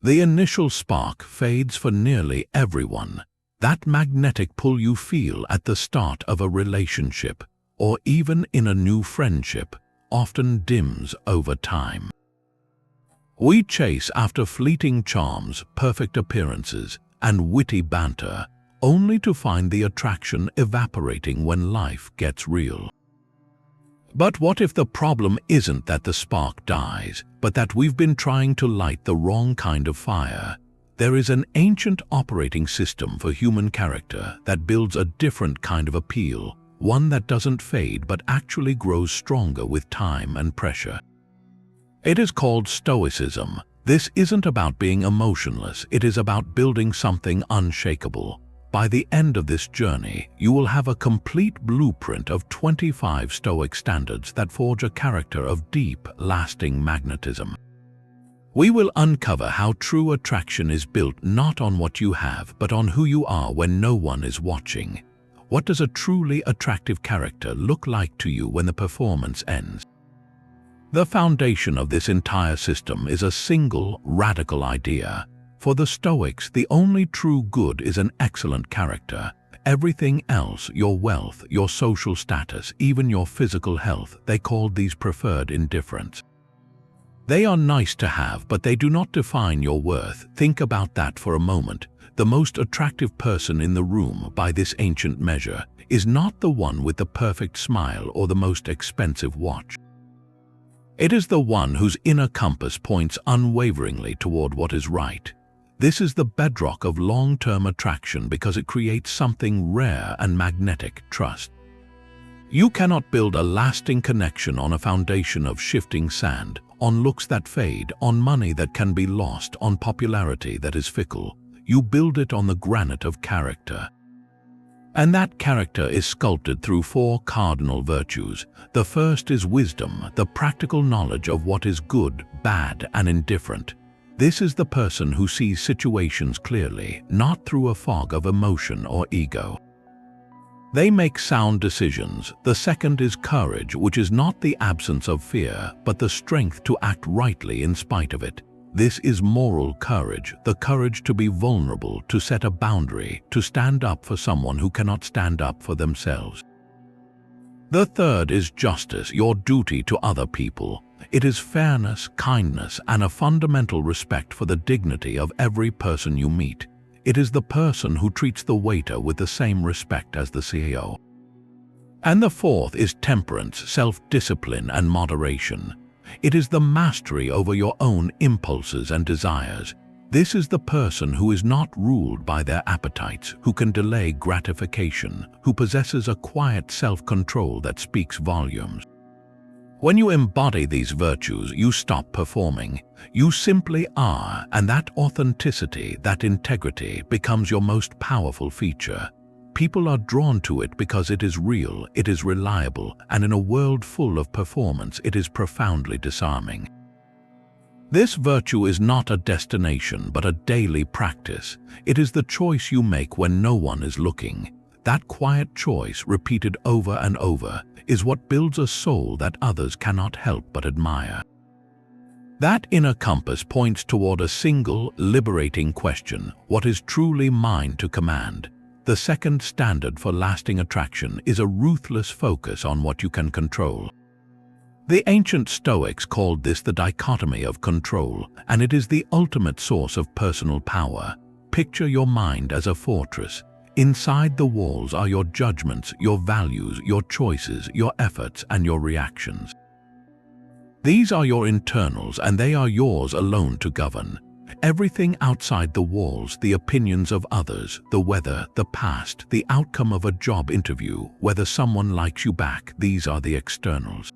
The initial spark fades for nearly everyone. That magnetic pull you feel at the start of a relationship, or even in a new friendship, often dims over time. We chase after fleeting charms, perfect appearances, and witty banter, only to find the attraction evaporating when life gets real. But what if the problem isn't that the spark dies, but that we've been trying to light the wrong kind of fire? There is an ancient operating system for human character that builds a different kind of appeal, one that doesn't fade but actually grows stronger with time and pressure. It is called Stoicism. This isn't about being emotionless, it is about building something unshakable. By the end of this journey, you will have a complete blueprint of 25 Stoic standards that forge a character of deep, lasting magnetism. We will uncover how true attraction is built not on what you have, but on who you are when no one is watching. What does a truly attractive character look like to you when the performance ends? The foundation of this entire system is a single, radical idea. For the Stoics, the only true good is an excellent character. Everything else, your wealth, your social status, even your physical health, they called these preferred indifference. They are nice to have, but they do not define your worth. Think about that for a moment. The most attractive person in the room, by this ancient measure, is not the one with the perfect smile or the most expensive watch. It is the one whose inner compass points unwaveringly toward what is right. This is the bedrock of long-term attraction because it creates something rare and magnetic: trust. You cannot build a lasting connection on a foundation of shifting sand, on looks that fade, on money that can be lost, on popularity that is fickle. You build it on the granite of character. And that character is sculpted through 4 cardinal virtues. The first is wisdom, the practical knowledge of what is good, bad, and indifferent. This is the person who sees situations clearly, not through a fog of emotion or ego. They make sound decisions. The second is courage, which is not the absence of fear, but the strength to act rightly in spite of it. This is moral courage, the courage to be vulnerable, to set a boundary, to stand up for someone who cannot stand up for themselves. The third is justice, your duty to other people. It is fairness, kindness, and a fundamental respect for the dignity of every person you meet. It is the person who treats the waiter with the same respect as the CEO. And the fourth is temperance, self-discipline, and moderation. It is the mastery over your own impulses and desires. This is the person who is not ruled by their appetites, who can delay gratification, who possesses a quiet self-control that speaks volumes. When you embody these virtues, you stop performing. You simply are, and that authenticity, that integrity, becomes your most powerful feature. People are drawn to it because it is real, it is reliable, and in a world full of performance, it is profoundly disarming. This virtue is not a destination, but a daily practice. It is the choice you make when no one is looking. That quiet choice, repeated over and over, is what builds a soul that others cannot help but admire. That inner compass points toward a single, liberating question: what is truly mine to command? The second standard for lasting attraction is a ruthless focus on what you can control. The ancient Stoics called this the dichotomy of control, and it is the ultimate source of personal power. Picture your mind as a fortress. Inside the walls are your judgments, your values, your choices, your efforts, and your reactions. These are your internals, and they are yours alone to govern. Everything outside the walls, the opinions of others, the weather, the past, the outcome of a job interview, whether someone likes you back, these are the externals.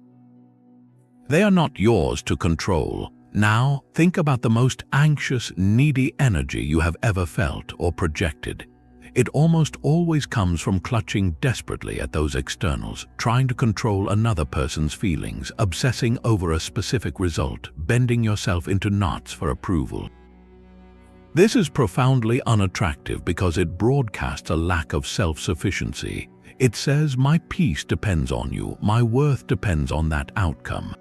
They are not yours to control. Now, think about the most anxious, needy energy you have ever felt or projected. It almost always comes from clutching desperately at those externals, trying to control another person's feelings, obsessing over a specific result, bending yourself into knots for approval. This is profoundly unattractive because it broadcasts a lack of self-sufficiency. It says, my peace depends on you, my worth depends on that outcome.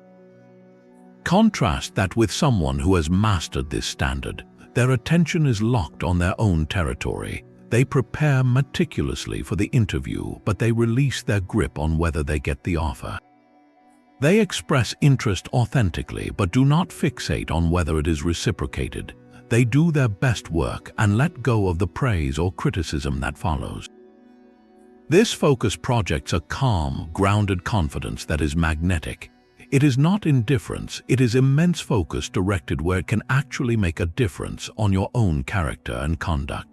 Contrast that with someone who has mastered this standard. Their attention is locked on their own territory. They prepare meticulously for the interview, but they release their grip on whether they get the offer. They express interest authentically, but do not fixate on whether it is reciprocated. They do their best work and let go of the praise or criticism that follows. This focus projects a calm, grounded confidence that is magnetic. It is not indifference, it is immense focus directed where it can actually make a difference on your own character and conduct.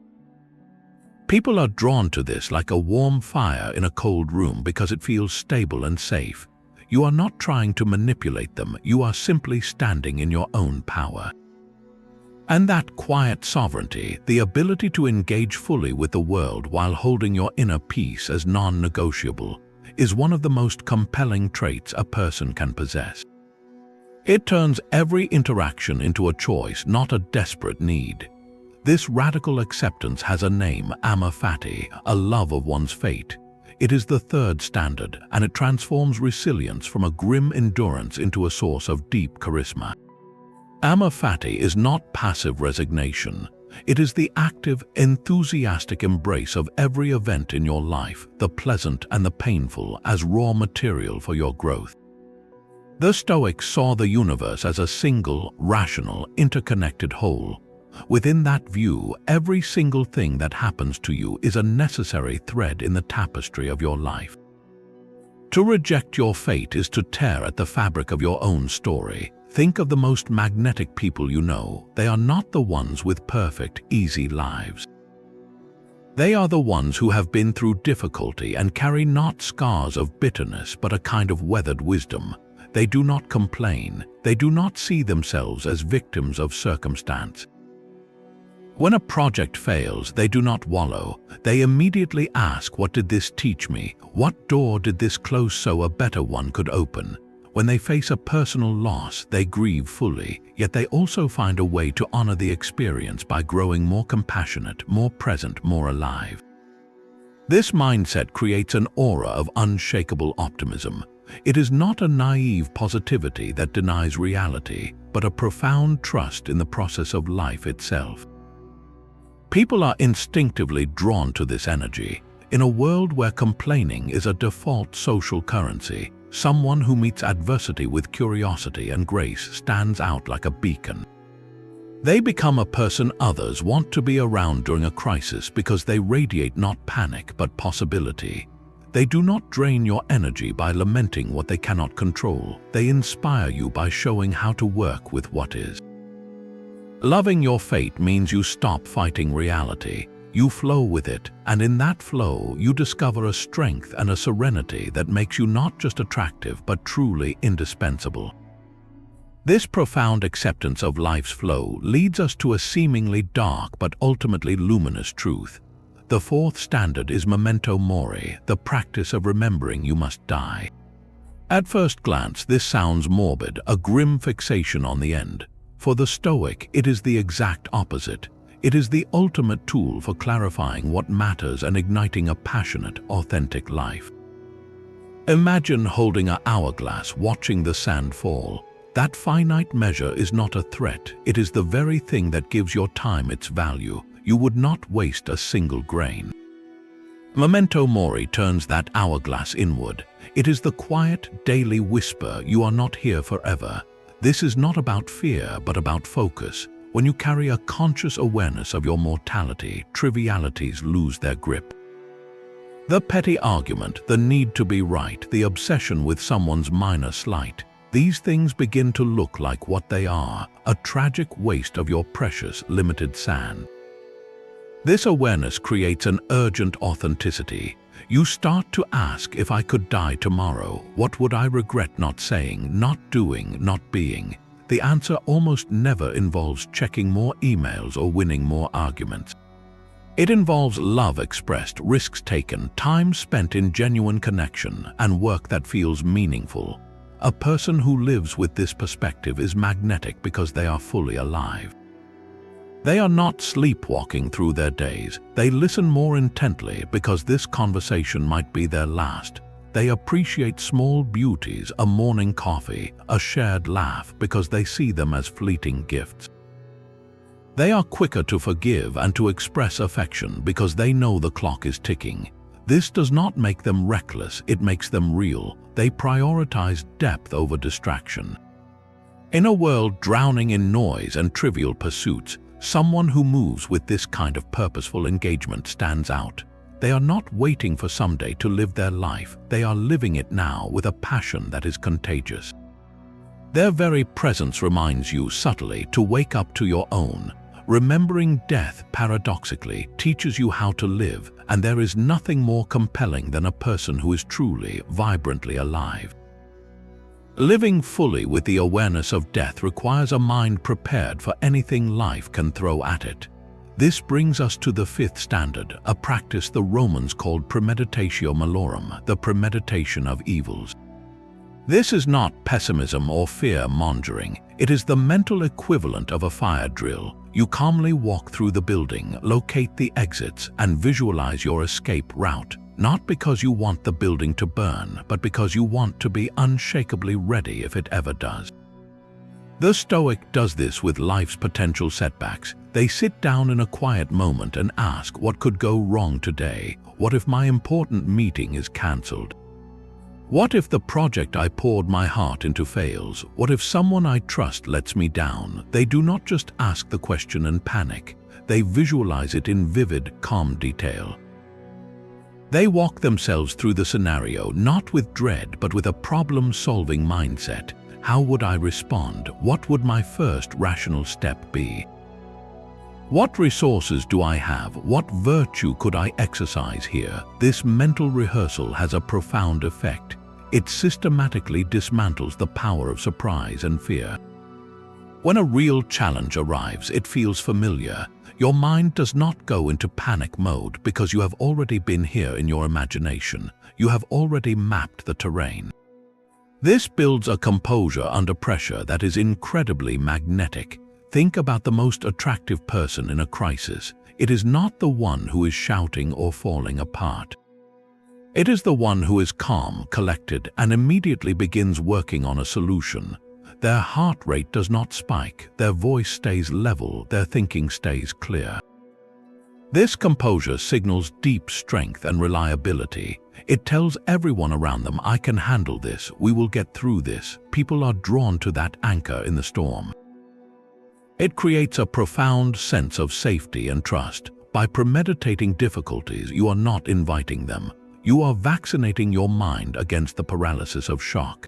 People are drawn to this like a warm fire in a cold room because it feels stable and safe. You are not trying to manipulate them, you are simply standing in your own power. And that quiet sovereignty, the ability to engage fully with the world while holding your inner peace as non-negotiable, is one of the most compelling traits a person can possess. It turns every interaction into a choice, not a desperate need. This radical acceptance has a name, amor fati, a love of one's fate. It is the third standard, and it transforms resilience from a grim endurance into a source of deep charisma. Amor fati is not passive resignation. It is the active, enthusiastic embrace of every event in your life, the pleasant and the painful, as raw material for your growth. The Stoics saw the universe as a single, rational, interconnected whole. Within that view, every single thing that happens to you is a necessary thread in the tapestry of your life. To reject your fate is to tear at the fabric of your own story. Think of the most magnetic people you know. They are not the ones with perfect, easy lives. They are the ones who have been through difficulty and carry not scars of bitterness but a kind of weathered wisdom. They do not complain. They do not see themselves as victims of circumstance. When a project fails, they do not wallow. They immediately ask, what did this teach me? What door did this close so a better one could open? When they face a personal loss, they grieve fully, yet they also find a way to honor the experience by growing more compassionate, more present, more alive. This mindset creates an aura of unshakable optimism. It is not a naive positivity that denies reality, but a profound trust in the process of life itself. People are instinctively drawn to this energy. In a world where complaining is a default social currency, someone who meets adversity with curiosity and grace stands out like a beacon. They become a person others want to be around during a crisis because they radiate not panic but possibility. They do not drain your energy by lamenting what they cannot control. They inspire you by showing how to work with what is. Loving your fate means you stop fighting reality. You flow with it, and in that flow, you discover a strength and a serenity that makes you not just attractive but truly indispensable. This profound acceptance of life's flow leads us to a seemingly dark but ultimately luminous truth. The fourth standard is memento mori, the practice of remembering you must die. At first glance, this sounds morbid, a grim fixation on the end. For the Stoic, it is the exact opposite. It is the ultimate tool for clarifying what matters and igniting a passionate, authentic life. Imagine holding an hourglass, watching the sand fall. That finite measure is not a threat. It is the very thing that gives your time its value. You would not waste a single grain. Memento mori turns that hourglass inward. It is the quiet, daily whisper, you are not here forever. This is not about fear, but about focus. When you carry a conscious awareness of your mortality, trivialities lose their grip. The petty argument, the need to be right, the obsession with someone's minor slight, these things begin to look like what they are, a tragic waste of your precious, limited sand. This awareness creates an urgent authenticity. You start to ask, if I could die tomorrow, what would I regret not saying, not doing, not being? The answer almost never involves checking more emails or winning more arguments. It involves love expressed, risks taken, time spent in genuine connection, and work that feels meaningful. A person who lives with this perspective is magnetic because they are fully alive. They are not sleepwalking through their days. They listen more intently because this conversation might be their last. They appreciate small beauties, a morning coffee, a shared laugh, because they see them as fleeting gifts. They are quicker to forgive and to express affection because they know the clock is ticking. This does not make them reckless, it makes them real. They prioritize depth over distraction. In a world drowning in noise and trivial pursuits, someone who moves with this kind of purposeful engagement stands out. They are not waiting for someday to live their life, they are living it now with a passion that is contagious. Their very presence reminds you subtly to wake up to your own. Remembering death, paradoxically, teaches you how to live, and there is nothing more compelling than a person who is truly, vibrantly alive. Living fully with the awareness of death requires a mind prepared for anything life can throw at it. This brings us to the fifth standard, a practice the Romans called premeditatio malorum, the premeditation of evils. This is not pessimism or fear-mongering. It is the mental equivalent of a fire drill. You calmly walk through the building, locate the exits, and visualize your escape route, not because you want the building to burn, but because you want to be unshakably ready if it ever does. The Stoic does this with life's potential setbacks. They sit down in a quiet moment and ask, what could go wrong today? What if my important meeting is cancelled? What if the project I poured my heart into fails? What if someone I trust lets me down? They do not just ask the question and panic. They visualize it in vivid, calm detail. They walk themselves through the scenario not with dread but with a problem-solving mindset. How would I respond? What would my first rational step be? What resources do I have? What virtue could I exercise here? This mental rehearsal has a profound effect. It systematically dismantles the power of surprise and fear. When a real challenge arrives, it feels familiar. Your mind does not go into panic mode because you have already been here in your imagination. You have already mapped the terrain. This builds a composure under pressure that is incredibly magnetic. Think about the most attractive person in a crisis. It is not the one who is shouting or falling apart. It is the one who is calm, collected, and immediately begins working on a solution. Their heart rate does not spike, their voice stays level, their thinking stays clear. This composure signals deep strength and reliability. It tells everyone around them, I can handle this, we will get through this. People are drawn to that anchor in the storm. It creates a profound sense of safety and trust. By premeditating difficulties, you are not inviting them. You are vaccinating your mind against the paralysis of shock.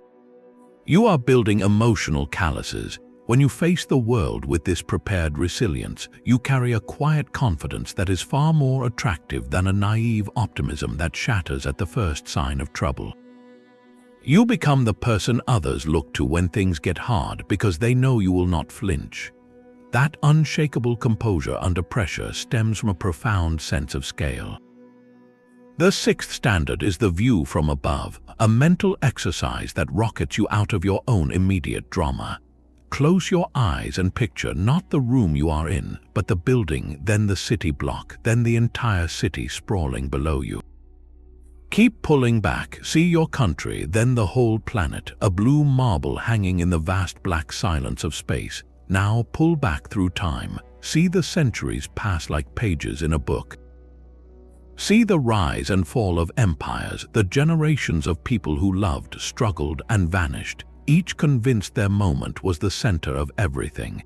You are building emotional calluses. When you face the world with this prepared resilience, you carry a quiet confidence that is far more attractive than a naive optimism that shatters at the first sign of trouble. You become the person others look to when things get hard because they know you will not flinch. That unshakable composure under pressure stems from a profound sense of scale. The sixth standard is the view from above, a mental exercise that rockets you out of your own immediate drama. Close your eyes and picture not the room you are in, but the building, then the city block, then the entire city sprawling below you. Keep pulling back, see your country, then the whole planet, a blue marble hanging in the vast black silence of space. Now pull back through time, see the centuries pass like pages in a book. See the rise and fall of empires, the generations of people who loved, struggled, and vanished, each convinced their moment was the center of everything.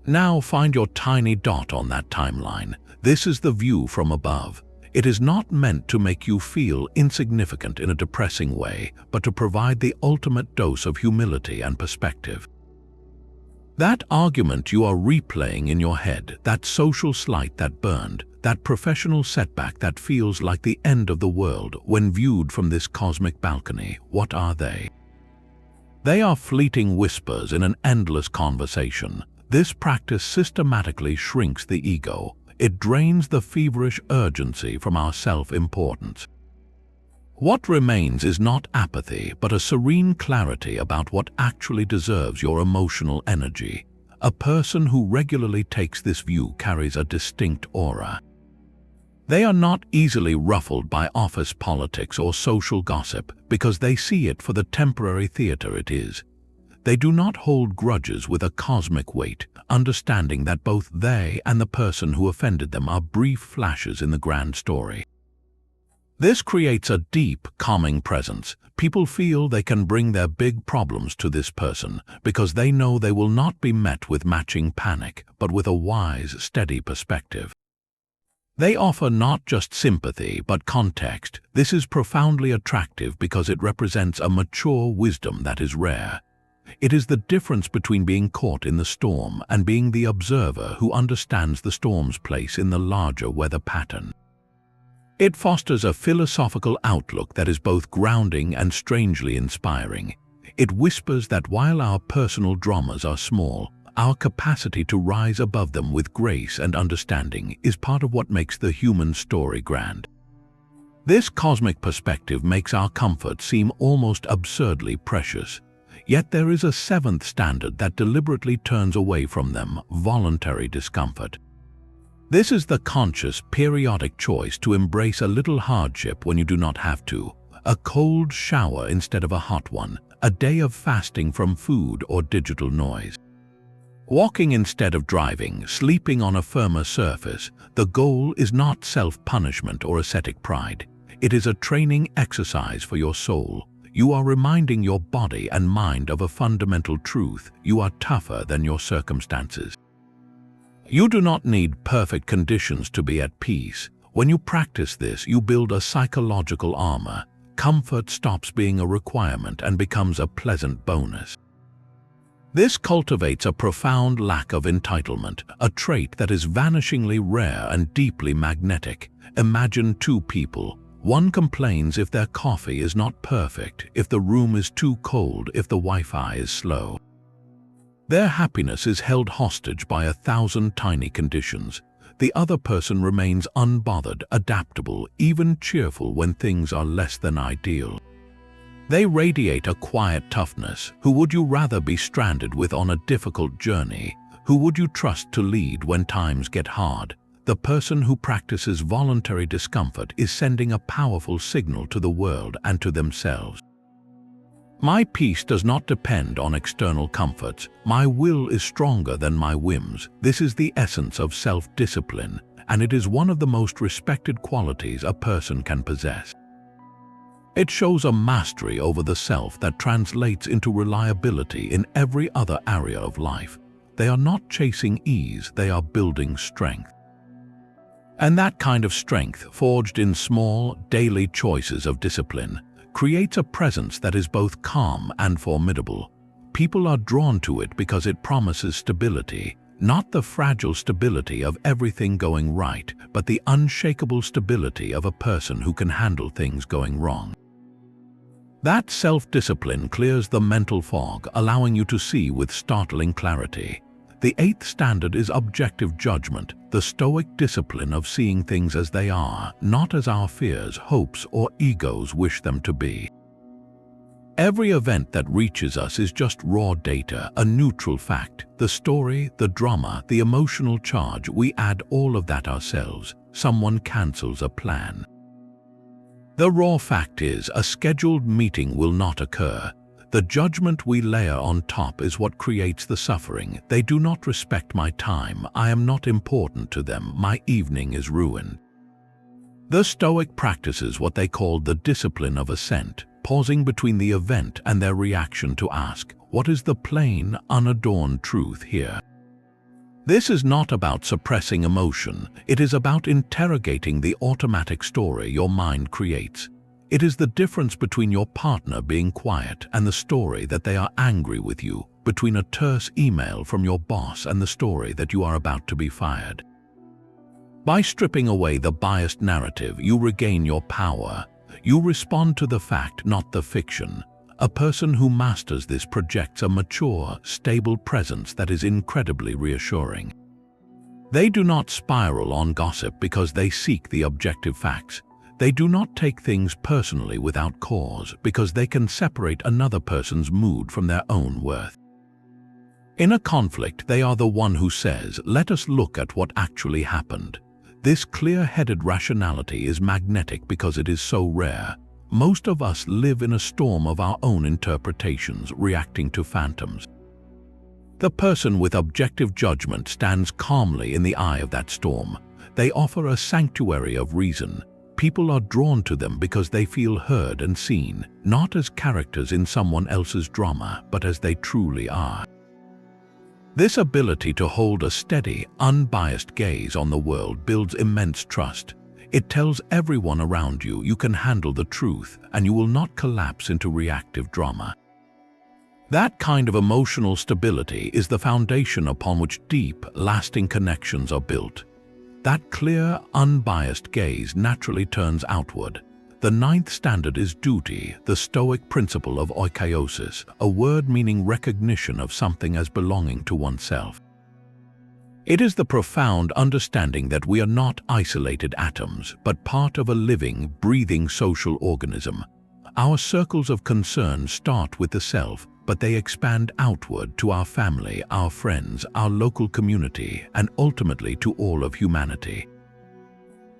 Now find your tiny dot on that timeline. This is the view from above. It is not meant to make you feel insignificant in a depressing way, but to provide the ultimate dose of humility and perspective. That argument you are replaying in your head, that social slight that burned, that professional setback that feels like the end of the world when viewed from this cosmic balcony, what are they? They are fleeting whispers in an endless conversation. This practice systematically shrinks the ego. It drains the feverish urgency from our self-importance. What remains is not apathy, but a serene clarity about what actually deserves your emotional energy. A person who regularly takes this view carries a distinct aura. They are not easily ruffled by office politics or social gossip because they see it for the temporary theater it is. They do not hold grudges with a cosmic weight, understanding that both they and the person who offended them are brief flashes in the grand story. This creates a deep, calming presence. People feel they can bring their big problems to this person because they know they will not be met with matching panic, but with a wise, steady perspective. They offer not just sympathy, but context. This is profoundly attractive because it represents a mature wisdom that is rare. It is the difference between being caught in the storm and being the observer who understands the storm's place in the larger weather pattern. It fosters a philosophical outlook that is both grounding and strangely inspiring. It whispers that while our personal dramas are small, our capacity to rise above them with grace and understanding is part of what makes the human story grand. This cosmic perspective makes our comfort seem almost absurdly precious. Yet there is a seventh standard that deliberately turns away from them: voluntary discomfort. This is the conscious, periodic choice to embrace a little hardship when you do not have to, a cold shower instead of a hot one, a day of fasting from food or digital noise. Walking instead of driving, sleeping on a firmer surface. The goal is not self-punishment or ascetic pride. It is a training exercise for your soul. You are reminding your body and mind of a fundamental truth: you are tougher than your circumstances. You do not need perfect conditions to be at peace. When you practice this, you build a psychological armor. Comfort stops being a requirement and becomes a pleasant bonus. This cultivates a profound lack of entitlement, a trait that is vanishingly rare and deeply magnetic. Imagine two people. One complains if their coffee is not perfect, if the room is too cold, if the Wi-Fi is slow. Their happiness is held hostage by 1,000 tiny conditions. The other person remains unbothered, adaptable, even cheerful when things are less than ideal. They radiate a quiet toughness. Who would you rather be stranded with on a difficult journey? Who would you trust to lead when times get hard? The person who practices voluntary discomfort is sending a powerful signal to the world and to themselves. My peace does not depend on external comforts. My will is stronger than my whims. This is the essence of self-discipline, and it is one of the most respected qualities a person can possess. It shows a mastery over the self that translates into reliability in every other area of life. They are not chasing ease, they are building strength. And that kind of strength, forged in small, daily choices of discipline, creates a presence that is both calm and formidable. People are drawn to it because it promises stability, not the fragile stability of everything going right, but the unshakable stability of a person who can handle things going wrong. That self-discipline clears the mental fog, allowing you to see with startling clarity. The eighth standard is objective judgment, the Stoic discipline of seeing things as they are, not as our fears, hopes, or egos wish them to be. Every event that reaches us is just raw data, a neutral fact. The story, the drama, the emotional charge, we add all of that ourselves. Someone cancels a plan. The raw fact is, a scheduled meeting will not occur. The judgment we layer on top is what creates the suffering. They do not respect my time. I am not important to them. My evening is ruined. The Stoic practices what they call the discipline of assent, pausing between the event and their reaction to ask, what is the plain, unadorned truth here? This is not about suppressing emotion. It is about interrogating the automatic story your mind creates. It is the difference between your partner being quiet and the story that they are angry with you, between a terse email from your boss and the story that you are about to be fired. By stripping away the biased narrative, you regain your power. You respond to the fact, not the fiction. A person who masters this projects a mature, stable presence that is incredibly reassuring. They do not spiral on gossip because they seek the objective facts. They do not take things personally without cause because they can separate another person's mood from their own worth. In a conflict, they are the one who says, let us look at what actually happened. This clear-headed rationality is magnetic because it is so rare. Most of us live in a storm of our own interpretations, reacting to phantoms. The person with objective judgment stands calmly in the eye of that storm. They offer a sanctuary of reason. People are drawn to them because they feel heard and seen, not as characters in someone else's drama, but as they truly are. This ability to hold a steady, unbiased gaze on the world builds immense trust. It tells everyone around you you can handle the truth and you will not collapse into reactive drama. That kind of emotional stability is the foundation upon which deep, lasting connections are built. That clear, unbiased gaze naturally turns outward. The ninth standard is duty, the Stoic principle of oikeiosis, a word meaning recognition of something as belonging to oneself. It is the profound understanding that we are not isolated atoms, but part of a living, breathing social organism. Our circles of concern start with the self, but they expand outward to our family, our friends, our local community, and ultimately to all of humanity.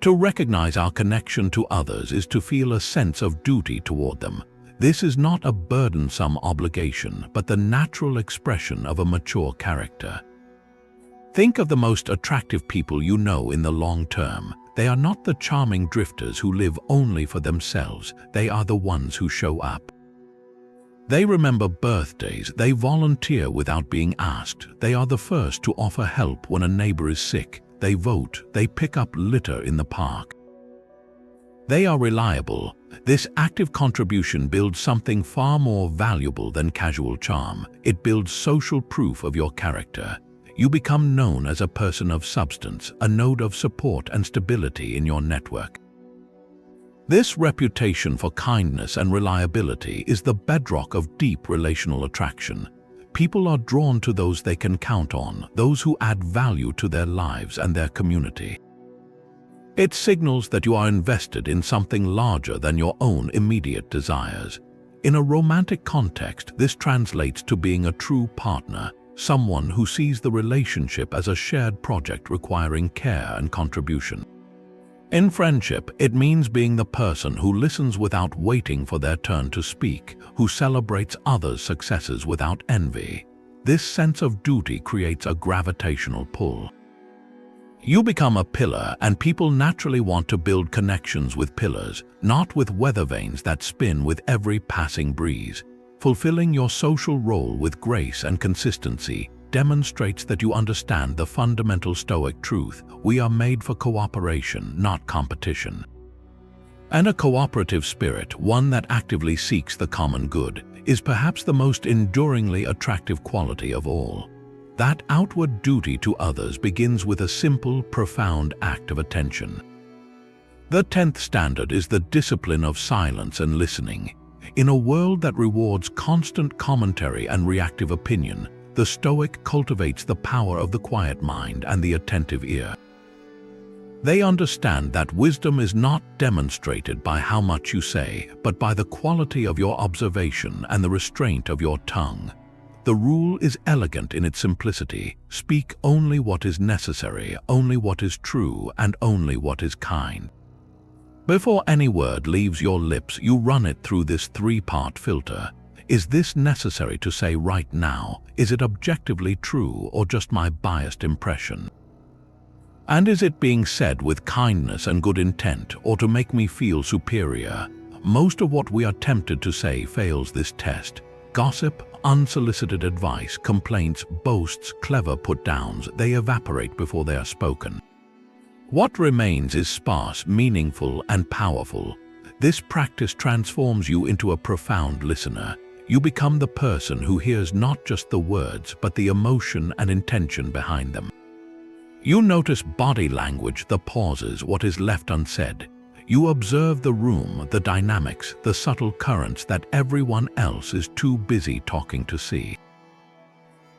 To recognize our connection to others is to feel a sense of duty toward them. This is not a burdensome obligation, but the natural expression of a mature character. Think of the most attractive people you know in the long term. They are not the charming drifters who live only for themselves. They are the ones who show up. They remember birthdays, they volunteer without being asked, they are the first to offer help when a neighbor is sick, they vote, they pick up litter in the park. They are reliable. This active contribution builds something far more valuable than casual charm. It builds social proof of your character. You become known as a person of substance, a node of support and stability in your network. This reputation for kindness and reliability is the bedrock of deep relational attraction. People are drawn to those they can count on, those who add value to their lives and their community. It signals that you are invested in something larger than your own immediate desires. In a romantic context, this translates to being a true partner, someone who sees the relationship as a shared project requiring care and contribution. In friendship, it means being the person who listens without waiting for their turn to speak, who celebrates others' successes without envy. This sense of duty creates a gravitational pull. You become a pillar, and people naturally want to build connections with pillars, not with weather vanes that spin with every passing breeze. Fulfilling your social role with grace and consistency demonstrates that you understand the fundamental Stoic truth: we are made for cooperation, not competition. And a cooperative spirit, one that actively seeks the common good, is perhaps the most enduringly attractive quality of all. That outward duty to others begins with a simple, profound act of attention. The 10th standard is the discipline of silence and listening. In a world that rewards constant commentary and reactive opinion, the Stoic cultivates the power of the quiet mind and the attentive ear. They understand that wisdom is not demonstrated by how much you say, but by the quality of your observation and the restraint of your tongue. The rule is elegant in its simplicity: speak only what is necessary, only what is true, and only what is kind. Before any word leaves your lips, you run it through this three-part filter. Is this necessary to say right now? Is it objectively true or just my biased impression? And is it being said with kindness and good intent or to make me feel superior? Most of what we are tempted to say fails this test. Gossip, unsolicited advice, complaints, boasts, clever put-downs, they evaporate before they are spoken. What remains is sparse, meaningful, and powerful. This practice transforms you into a profound listener. You become the person who hears not just the words, but the emotion and intention behind them. You notice body language, the pauses, what is left unsaid. You observe the room, the dynamics, the subtle currents that everyone else is too busy talking to see.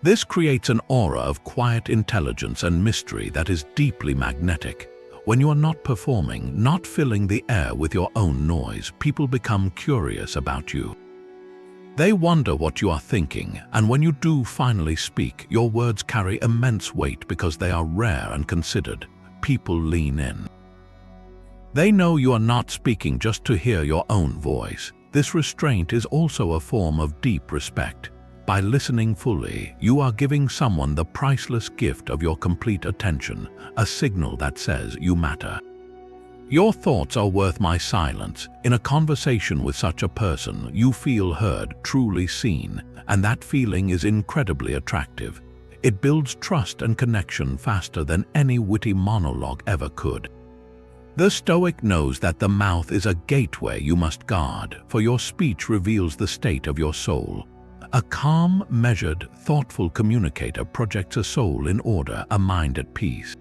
This creates an aura of quiet intelligence and mystery that is deeply magnetic. When you are not performing, not filling the air with your own noise, people become curious about you. They wonder what you are thinking, and when you do finally speak, your words carry immense weight because they are rare and considered. People lean in. They know you are not speaking just to hear your own voice. This restraint is also a form of deep respect. By listening fully, you are giving someone the priceless gift of your complete attention, a signal that says you matter. Your thoughts are worth my silence. In a conversation with such a person, you feel heard, truly seen, and that feeling is incredibly attractive. It builds trust and connection faster than any witty monologue ever could. The Stoic knows that the mouth is a gateway you must guard, for your speech reveals the state of your soul. A calm, measured, thoughtful communicator projects a soul in order, a mind at peace.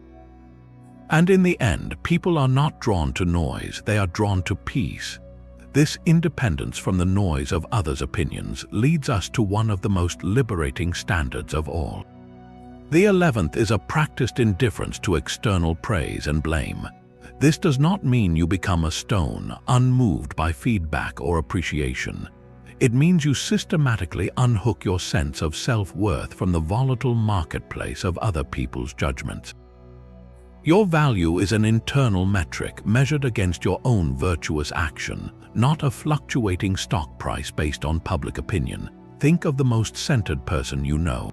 And in the end, people are not drawn to noise, they are drawn to peace. This independence from the noise of others' opinions leads us to one of the most liberating standards of all. The 11th is a practiced indifference to external praise and blame. This does not mean you become a stone, unmoved by feedback or appreciation. It means you systematically unhook your sense of self-worth from the volatile marketplace of other people's judgments. Your value is an internal metric measured against your own virtuous action, not a fluctuating stock price based on public opinion. Think of the most centered person you know.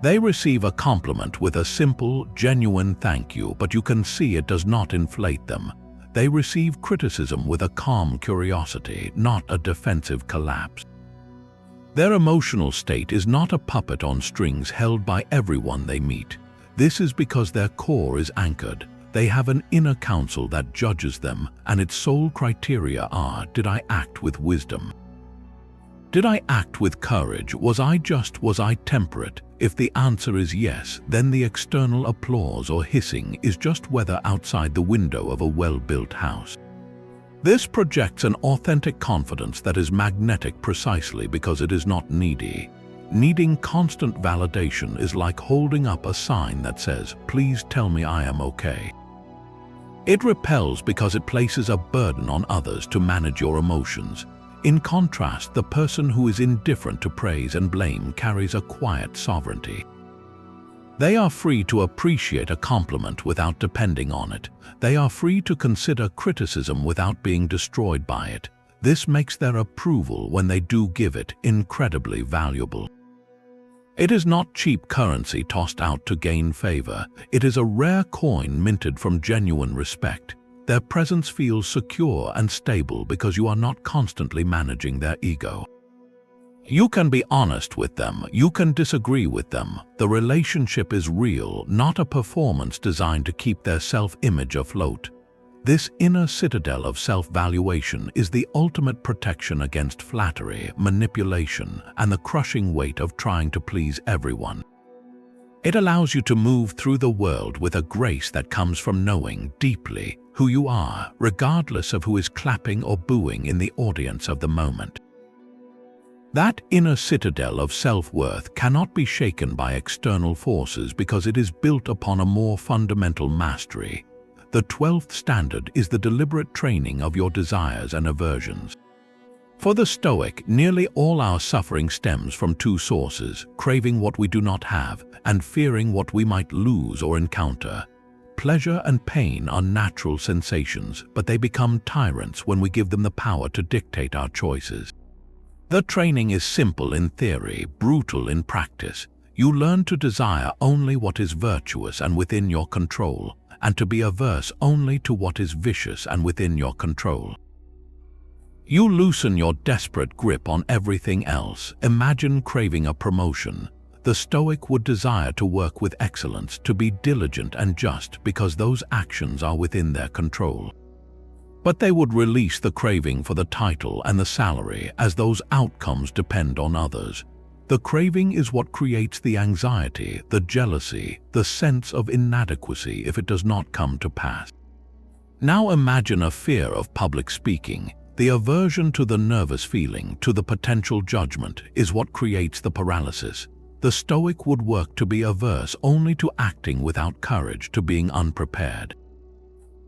They receive a compliment with a simple, genuine thank you, but you can see it does not inflate them. They receive criticism with a calm curiosity, not a defensive collapse. Their emotional state is not a puppet on strings held by everyone they meet. This is because their core is anchored. They have an inner counsel that judges them, and its sole criteria are, did I act with wisdom? Did I act with courage? Was I just? Was I temperate? If the answer is yes, then the external applause or hissing is just weather outside the window of a well-built house. This projects an authentic confidence that is magnetic precisely because it is not needy. Needing constant validation is like holding up a sign that says, "Please tell me I am okay." It repels because it places a burden on others to manage your emotions. In contrast, the person who is indifferent to praise and blame carries a quiet sovereignty. They are free to appreciate a compliment without depending on it. They are free to consider criticism without being destroyed by it. This makes their approval, when they do give it, incredibly valuable. It is not cheap currency tossed out to gain favor. It is a rare coin minted from genuine respect. Their presence feels secure and stable because you are not constantly managing their ego. You can be honest with them, you can disagree with them. The relationship is real, not a performance designed to keep their self-image afloat. This inner citadel of self-valuation is the ultimate protection against flattery, manipulation, and the crushing weight of trying to please everyone. It allows you to move through the world with a grace that comes from knowing deeply who you are, regardless of who is clapping or booing in the audience of the moment. That inner citadel of self-worth cannot be shaken by external forces because it is built upon a more fundamental mastery. The 12th standard is the deliberate training of your desires and aversions. For the Stoic, nearly all our suffering stems from two sources: craving what we do not have and fearing what we might lose or encounter. Pleasure and pain are natural sensations, but they become tyrants when we give them the power to dictate our choices. The training is simple in theory, brutal in practice. You learn to desire only what is virtuous and within your control, and to be averse only to what is vicious and within your control. You loosen your desperate grip on everything else. Imagine craving a promotion. The Stoic would desire to work with excellence, to be diligent and just, because those actions are within their control. But they would release the craving for the title and the salary, as those outcomes depend on others. The craving is what creates the anxiety, the jealousy, the sense of inadequacy if it does not come to pass. Now imagine a fear of public speaking. The aversion to the nervous feeling, to the potential judgment, is what creates the paralysis. The Stoic would work to be averse only to acting without courage, to being unprepared.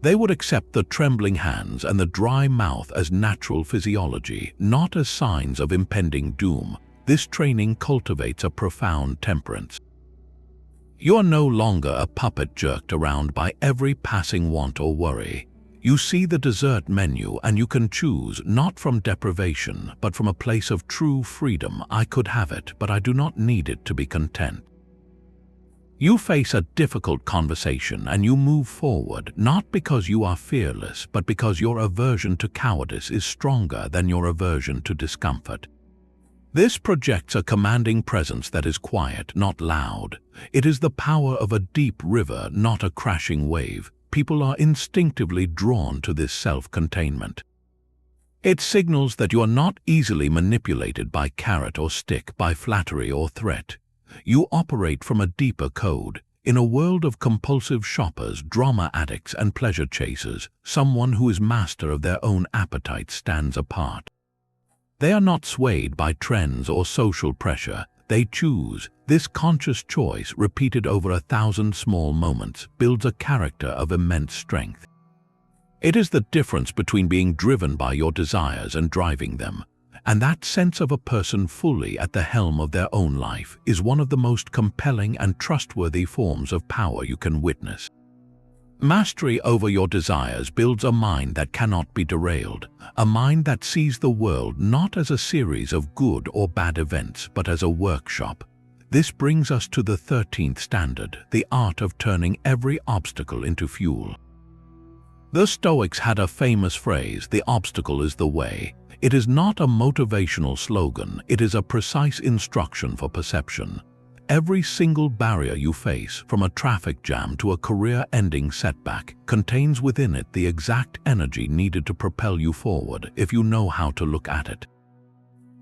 They would accept the trembling hands and the dry mouth as natural physiology, not as signs of impending doom. This training cultivates a profound temperance. You are no longer a puppet jerked around by every passing want or worry. You see the dessert menu and you can choose, not from deprivation, but from a place of true freedom. I could have it, but I do not need it to be content. You face a difficult conversation and you move forward, not because you are fearless, but because your aversion to cowardice is stronger than your aversion to discomfort. This projects a commanding presence that is quiet, not loud. It is the power of a deep river, not a crashing wave. People are instinctively drawn to this self-containment. It signals that you are not easily manipulated by carrot or stick, by flattery or threat. You operate from a deeper code. In a world of compulsive shoppers, drama addicts, and pleasure chasers, someone who is master of their own appetite stands apart. They are not swayed by trends or social pressure. They choose. This conscious choice, repeated over 1,000 small moments, builds a character of immense strength. It is the difference between being driven by your desires and driving them. And that sense of a person fully at the helm of their own life is one of the most compelling and trustworthy forms of power you can witness. Mastery over your desires builds a mind that cannot be derailed, a mind that sees the world not as a series of good or bad events, but as a workshop. This brings us to the 13th standard, the art of turning every obstacle into fuel. The Stoics had a famous phrase, "The obstacle is the way." It is not a motivational slogan, it is a precise instruction for perception. Every single barrier you face, from a traffic jam to a career-ending setback, contains within it the exact energy needed to propel you forward if you know how to look at it.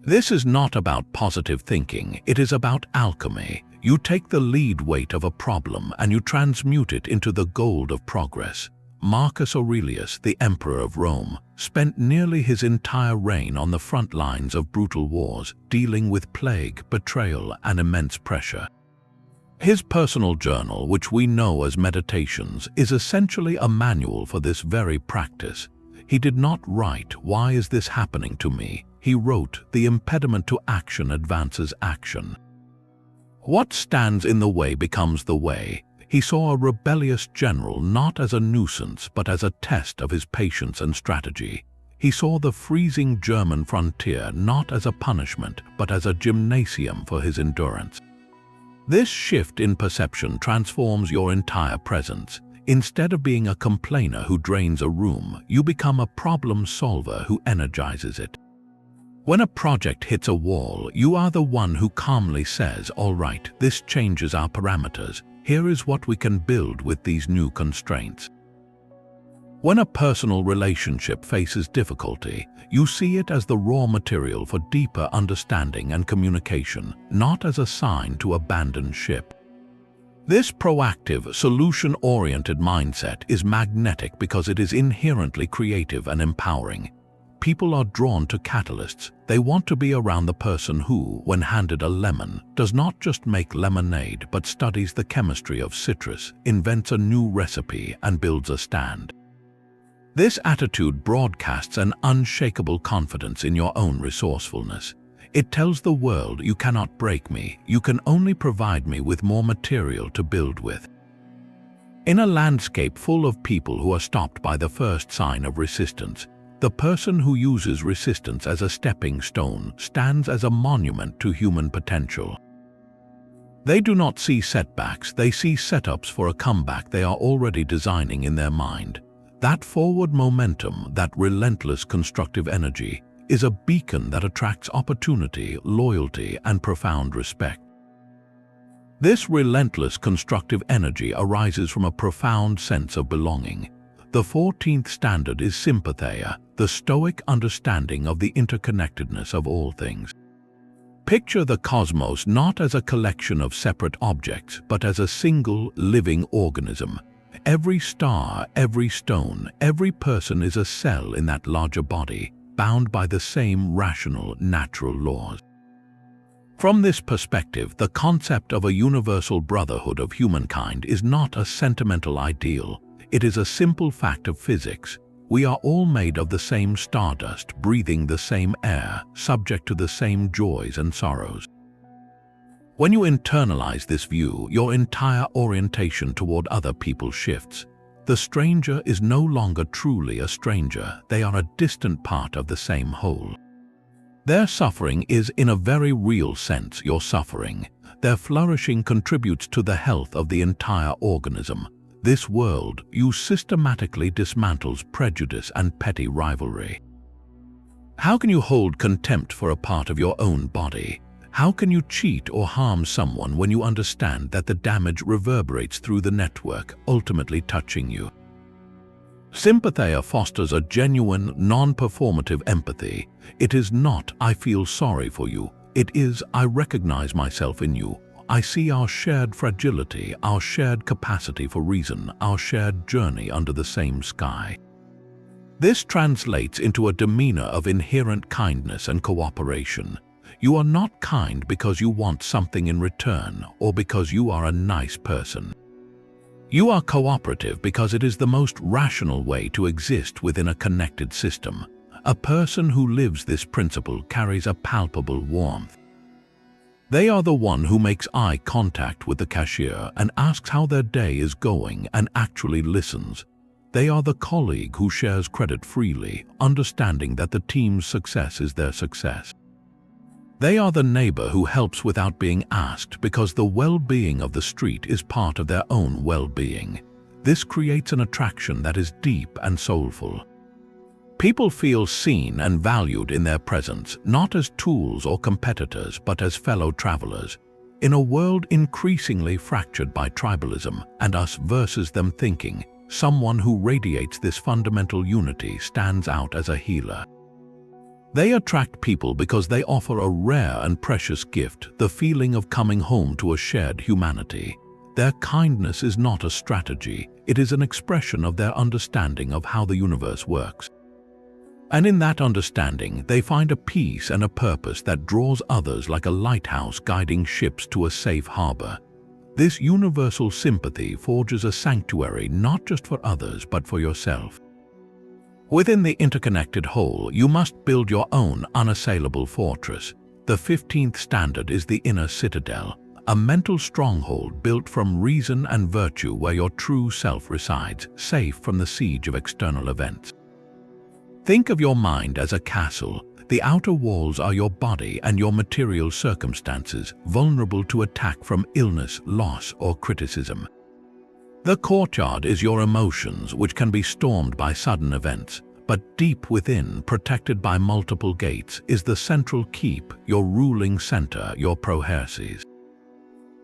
This is not about positive thinking, it is about alchemy. You take the lead weight of a problem and you transmute it into the gold of progress. Marcus Aurelius, the Emperor of Rome, spent nearly his entire reign on the front lines of brutal wars, dealing with plague, betrayal, and immense pressure. His personal journal, which we know as Meditations, is essentially a manual for this very practice. He did not write, "Why is this happening to me?" He wrote, "The impediment to action advances action." What stands in the way becomes the way. He saw a rebellious general not as a nuisance but as a test of his patience and strategy. He saw the freezing German frontier not as a punishment but as a gymnasium for his endurance. This shift in perception transforms your entire presence. Instead of being a complainer who drains a room, you become a problem solver who energizes it. When a project hits a wall, you are the one who calmly says, "All right, this changes our parameters. Here is what we can build with these new constraints." When a personal relationship faces difficulty, you see it as the raw material for deeper understanding and communication, not as a sign to abandon ship. This proactive, solution-oriented mindset is magnetic because it is inherently creative and empowering. People are drawn to catalysts. They want to be around the person who, when handed a lemon, does not just make lemonade but studies the chemistry of citrus, invents a new recipe, and builds a stand. This attitude broadcasts an unshakable confidence in your own resourcefulness. It tells the world, "You cannot break me, you can only provide me with more material to build with." In a landscape full of people who are stopped by the first sign of resistance, the person who uses resistance as a stepping stone stands as a monument to human potential. They do not see setbacks, they see setups for a comeback they are already designing in their mind. That forward momentum, that relentless constructive energy, is a beacon that attracts opportunity, loyalty, and profound respect. This relentless constructive energy arises from a profound sense of belonging. The 14th standard is sympatheia, the Stoic understanding of the interconnectedness of all things. Picture the cosmos not as a collection of separate objects, but as a single, living organism. Every star, every stone, every person is a cell in that larger body, bound by the same rational, natural laws. From this perspective, the concept of a universal brotherhood of humankind is not a sentimental ideal. It is a simple fact of physics. We are all made of the same stardust, breathing the same air, subject to the same joys and sorrows. When you internalize this view, your entire orientation toward other people shifts. The stranger is no longer truly a stranger, they are a distant part of the same whole. Their suffering is, in a very real sense, your suffering. Their flourishing contributes to the health of the entire organism. This world you systematically dismantles prejudice and petty rivalry. How can you hold contempt for a part of your own body? How can you cheat or harm someone when you understand that the damage reverberates through the network, ultimately touching you? Sympatheia fosters a genuine, non-performative empathy. It is not, "I feel sorry for you." It is, "I recognize myself in you. I see our shared fragility, our shared capacity for reason, our shared journey under the same sky." This translates into a demeanor of inherent kindness and cooperation. You are not kind because you want something in return or because you are a nice person. You are cooperative because it is the most rational way to exist within a connected system. A person who lives this principle carries a palpable warmth. They are the one who makes eye contact with the cashier and asks how their day is going and actually listens. They are the colleague who shares credit freely, understanding that the team's success is their success. They are the neighbor who helps without being asked because the well-being of the street is part of their own well-being. This creates an attraction that is deep and soulful. People feel seen and valued in their presence, not as tools or competitors, but as fellow travelers. In a world increasingly fractured by tribalism and us versus them thinking, someone who radiates this fundamental unity stands out as a healer. They attract people because they offer a rare and precious gift, the feeling of coming home to a shared humanity. Their kindness is not a strategy, it is an expression of their understanding of how the universe works. And in that understanding, they find a peace and a purpose that draws others like a lighthouse guiding ships to a safe harbor. This universal sympathy forges a sanctuary not just for others but for yourself. Within the interconnected whole, you must build your own unassailable fortress. The 15th standard is the inner citadel, a mental stronghold built from reason and virtue where your true self resides, safe from the siege of external events. Think of your mind as a castle. The outer walls are your body and your material circumstances, vulnerable to attack from illness, loss, or criticism. The courtyard is your emotions, which can be stormed by sudden events, but deep within, protected by multiple gates, is the central keep, your ruling center, your proherses.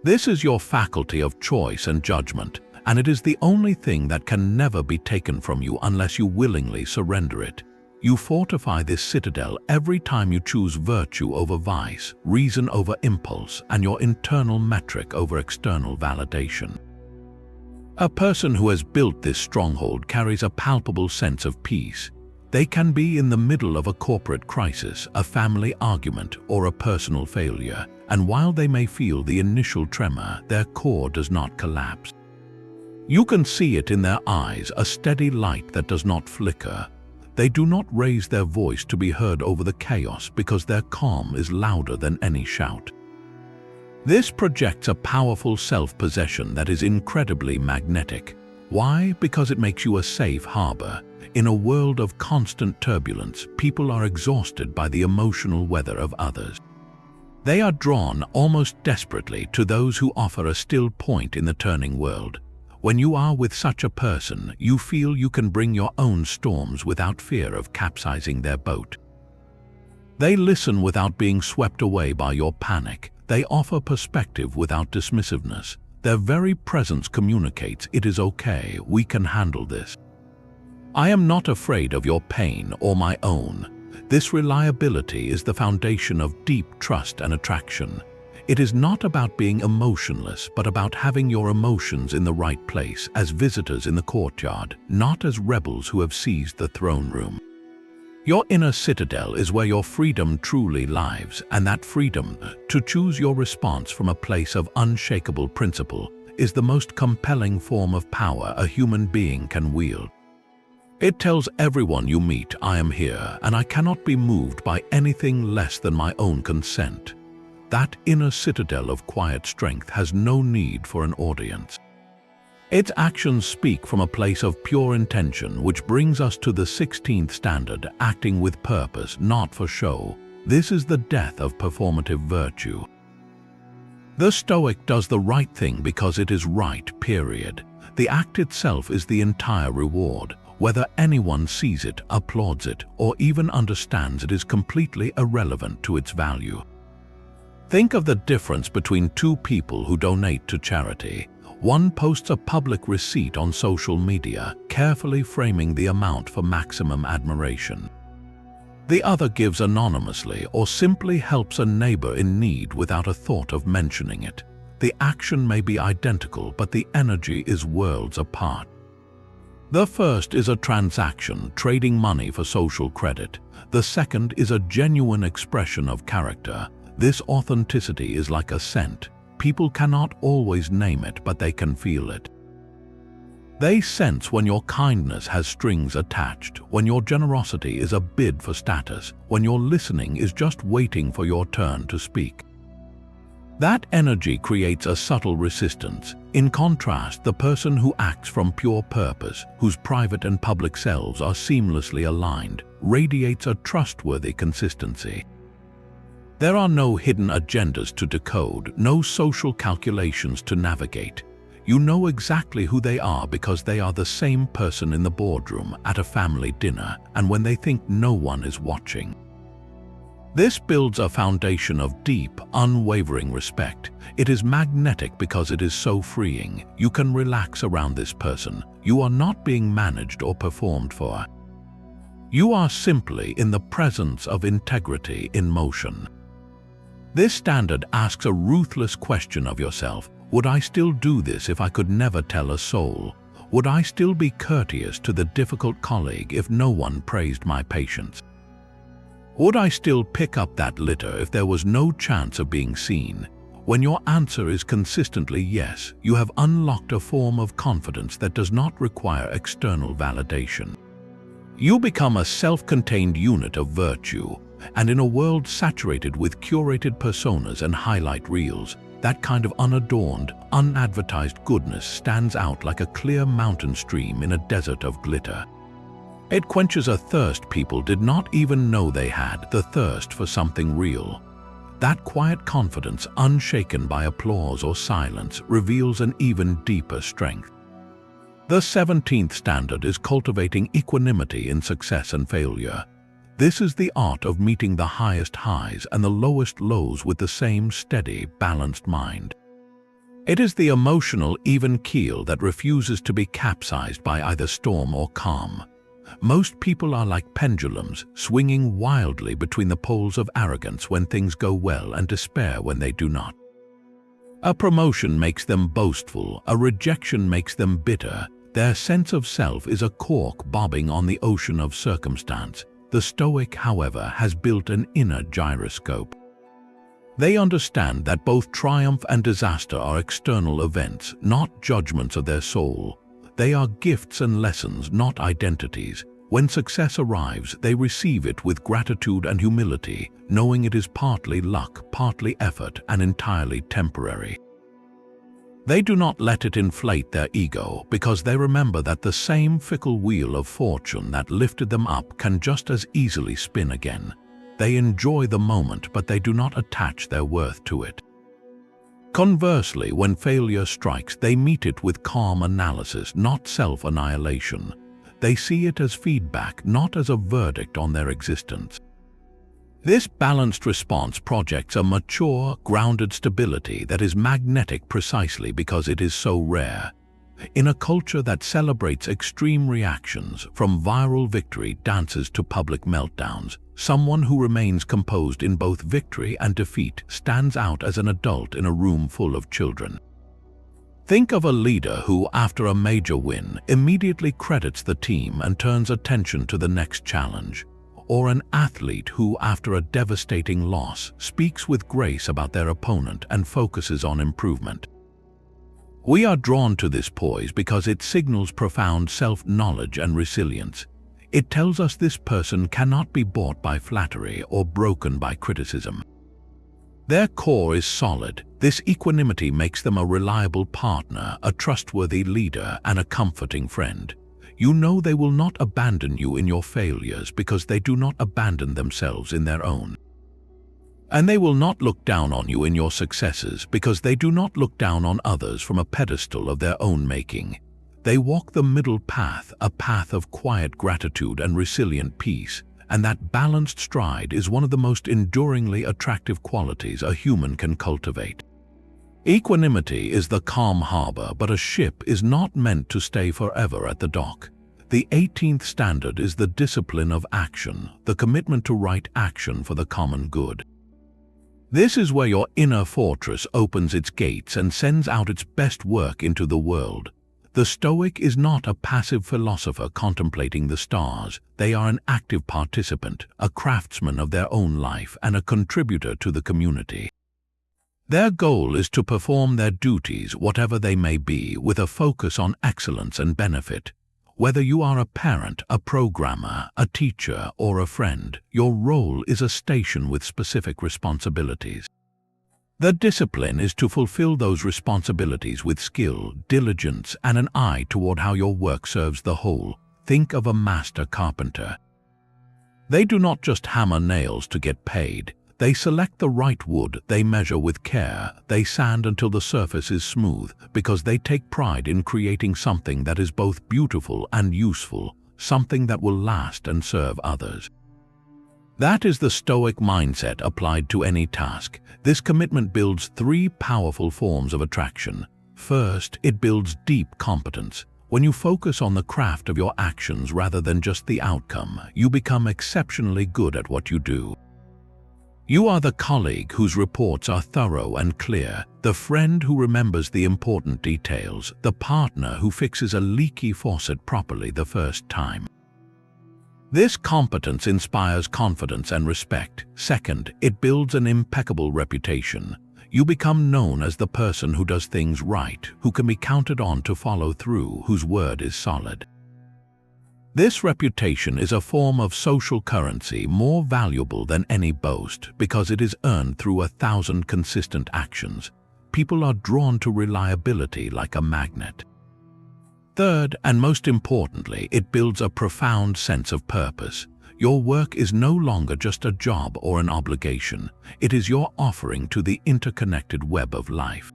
This is your faculty of choice and judgment, and it is the only thing that can never be taken from you unless you willingly surrender it. You fortify this citadel every time you choose virtue over vice, reason over impulse, and your internal metric over external validation. A person who has built this stronghold carries a palpable sense of peace. They can be in the middle of a corporate crisis, a family argument, or a personal failure, and while they may feel the initial tremor, their core does not collapse. You can see it in their eyes, a steady light that does not flicker. They do not raise their voice to be heard over the chaos because their calm is louder than any shout. This projects a powerful self-possession that is incredibly magnetic. Why? Because it makes you a safe harbor. In a world of constant turbulence, people are exhausted by the emotional weather of others. They are drawn almost desperately to those who offer a still point in the turning world. When you are with such a person, you feel you can bring your own storms without fear of capsizing their boat. They listen without being swept away by your panic. They offer perspective without dismissiveness. Their very presence communicates, "It is okay, we can handle this. I am not afraid of your pain or my own." This reliability is the foundation of deep trust and attraction. It is not about being emotionless, but about having your emotions in the right place, as visitors in the courtyard, not as rebels who have seized the throne room. Your inner citadel is where your freedom truly lives, and that freedom, to choose your response from a place of unshakable principle, is the most compelling form of power a human being can wield. It tells everyone you meet, "I am here, and I cannot be moved by anything less than my own consent." That inner citadel of quiet strength has no need for an audience. Its actions speak from a place of pure intention, which brings us to the 16th standard, acting with purpose, not for show. This is the death of performative virtue. The Stoic does the right thing because it is right, period. The act itself is the entire reward. Whether anyone sees it, applauds it, or even understands it is completely irrelevant to its value. Think of the difference between two people who donate to charity. One posts a public receipt on social media, carefully framing the amount for maximum admiration. The other gives anonymously or simply helps a neighbor in need without a thought of mentioning it. The action may be identical, but the energy is worlds apart. The first is a transaction, trading money for social credit. The second is a genuine expression of character. This authenticity is like a scent. People cannot always name it, but they can feel it. They sense when your kindness has strings attached, when your generosity is a bid for status, when your listening is just waiting for your turn to speak. That energy creates a subtle resistance. In contrast, the person who acts from pure purpose, whose private and public selves are seamlessly aligned, radiates a trustworthy consistency. There are no hidden agendas to decode, no social calculations to navigate. You know exactly who they are because they are the same person in the boardroom, at a family dinner, and when they think no one is watching. This builds a foundation of deep, unwavering respect. It is magnetic because it is so freeing. You can relax around this person. You are not being managed or performed for. You are simply in the presence of integrity in motion. This standard asks a ruthless question of yourself. Would I still do this if I could never tell a soul? Would I still be courteous to the difficult colleague if no one praised my patience? Would I still pick up that litter if there was no chance of being seen? When your answer is consistently yes, you have unlocked a form of confidence that does not require external validation. You become a self-contained unit of virtue, and in a world saturated with curated personas and highlight reels, that kind of unadorned, unadvertised goodness stands out like a clear mountain stream in a desert of glitter. It quenches a thirst people did not even know they had, the thirst for something real. That quiet confidence, unshaken by applause or silence, reveals an even deeper strength. The 17th standard is cultivating equanimity in success and failure. This is the art of meeting the highest highs and the lowest lows with the same steady, balanced mind. It is the emotional, even keel that refuses to be capsized by either storm or calm. Most people are like pendulums, swinging wildly between the poles of arrogance when things go well and despair when they do not. A promotion makes them boastful, a rejection makes them bitter. Their sense of self is a cork bobbing on the ocean of circumstance. The Stoic, however, has built an inner gyroscope. They understand that both triumph and disaster are external events, not judgments of their soul. They are gifts and lessons, not identities. When success arrives, they receive it with gratitude and humility, knowing it is partly luck, partly effort, and entirely temporary. They do not let it inflate their ego, because they remember that the same fickle wheel of fortune that lifted them up can just as easily spin again. They enjoy the moment, but they do not attach their worth to it. Conversely, when failure strikes, they meet it with calm analysis, not self-annihilation. They see it as feedback, not as a verdict on their existence. This balanced response projects a mature, grounded stability that is magnetic precisely because it is so rare. In a culture that celebrates extreme reactions, from viral victory dances to public meltdowns, someone who remains composed in both victory and defeat stands out as an adult in a room full of children. Think of a leader who, after a major win, immediately credits the team and turns attention to the next challenge. Or an athlete who, after a devastating loss, speaks with grace about their opponent and focuses on improvement. We are drawn to this poise because it signals profound self-knowledge and resilience. It tells us this person cannot be bought by flattery or broken by criticism. Their core is solid. This equanimity makes them a reliable partner, a trustworthy leader, and a comforting friend. You know they will not abandon you in your failures because they do not abandon themselves in their own. And they will not look down on you in your successes because they do not look down on others from a pedestal of their own making. They walk the middle path, a path of quiet gratitude and resilient peace, and that balanced stride is one of the most enduringly attractive qualities a human can cultivate. Equanimity is the calm harbor, but a ship is not meant to stay forever at the dock. The 18th standard is the discipline of action, the commitment to right action for the common good. This is where your inner fortress opens its gates and sends out its best work into the world. The Stoic is not a passive philosopher contemplating the stars. They are an active participant, a craftsman of their own life, and a contributor to the community. Their goal is to perform their duties, whatever they may be, with a focus on excellence and benefit. Whether you are a parent, a programmer, a teacher, or a friend, your role is a station with specific responsibilities. The discipline is to fulfill those responsibilities with skill, diligence, and an eye toward how your work serves the whole. Think of a master carpenter. They do not just hammer nails to get paid. They select the right wood, they measure with care, they sand until the surface is smooth, because they take pride in creating something that is both beautiful and useful, something that will last and serve others. That is the Stoic mindset applied to any task. This commitment builds three powerful forms of attraction. First, it builds deep competence. When you focus on the craft of your actions rather than just the outcome, you become exceptionally good at what you do. You are the colleague whose reports are thorough and clear, the friend who remembers the important details, the partner who fixes a leaky faucet properly the first time. This competence inspires confidence and respect. Second, it builds an impeccable reputation. You become known as the person who does things right, who can be counted on to follow through, whose word is solid. This reputation is a form of social currency more valuable than any boast because it is earned through 1,000 consistent actions. People are drawn to reliability like a magnet. Third, and most importantly, it builds a profound sense of purpose. Your work is no longer just a job or an obligation. It is your offering to the interconnected web of life.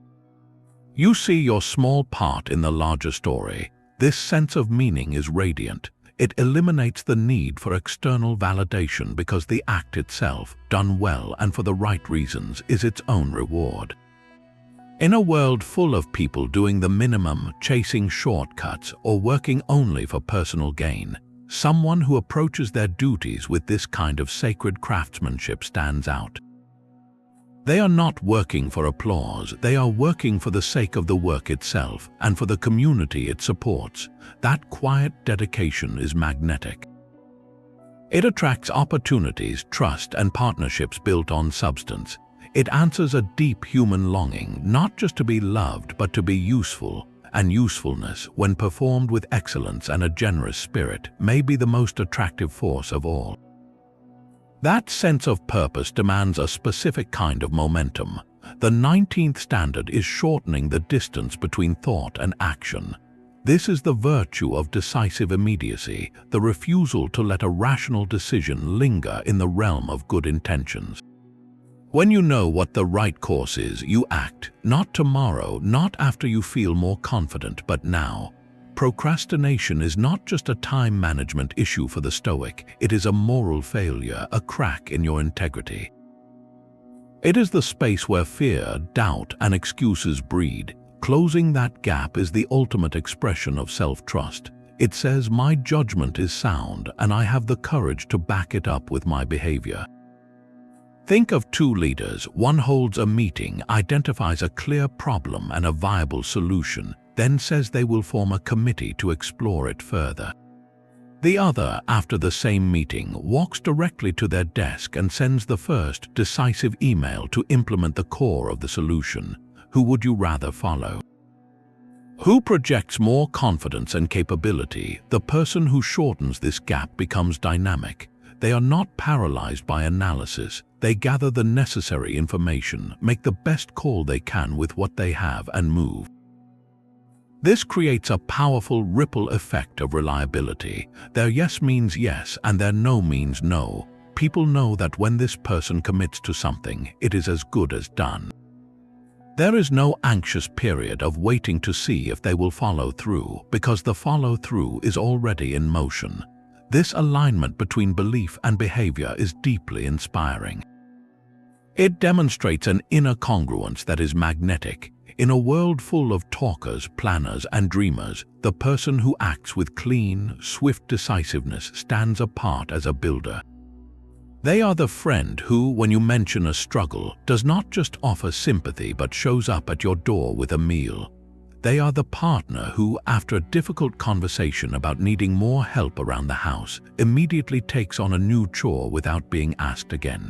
You see your small part in the larger story. This sense of meaning is radiant. It eliminates the need for external validation because the act itself, done well and for the right reasons, is its own reward. In a world full of people doing the minimum, chasing shortcuts, or working only for personal gain, someone who approaches their duties with this kind of sacred craftsmanship stands out. They are not working for applause, they are working for the sake of the work itself and for the community it supports. That quiet dedication is magnetic. It attracts opportunities, trust, and partnerships built on substance. It answers a deep human longing, not just to be loved, but to be useful, and usefulness, when performed with excellence and a generous spirit, may be the most attractive force of all. That sense of purpose demands a specific kind of momentum. The 19th standard is shortening the distance between thought and action. This is the virtue of decisive immediacy, the refusal to let a rational decision linger in the realm of good intentions. When you know what the right course is, you act, not tomorrow, not after you feel more confident, but now. Procrastination is not just a time management issue for the Stoic, it is a moral failure, a crack in your integrity. It is the space where fear, doubt, and excuses breed. Closing that gap is the ultimate expression of self-trust. It says, my judgment is sound, and I have the courage to back it up with my behavior. Think of two leaders. One holds a meeting, identifies a clear problem and a viable solution, then says they will form a committee to explore it further. The other, after the same meeting, walks directly to their desk and sends the first decisive email to implement the core of the solution. Who would you rather follow? Who projects more confidence and capability? The person who shortens this gap becomes dynamic. They are not paralyzed by analysis. They gather the necessary information, make the best call they can with what they have, and move. This creates a powerful ripple effect of reliability. Their yes means yes, and their no means no. People know that when this person commits to something, it is as good as done. There is no anxious period of waiting to see if they will follow through, because the follow-through is already in motion. This alignment between belief and behavior is deeply inspiring. It demonstrates an inner congruence that is magnetic. In a world full of talkers, planners, and dreamers, the person who acts with clean, swift decisiveness stands apart as a builder. They are the friend who, when you mention a struggle, does not just offer sympathy but shows up at your door with a meal. They are the partner who, after a difficult conversation about needing more help around the house, immediately takes on a new chore without being asked again.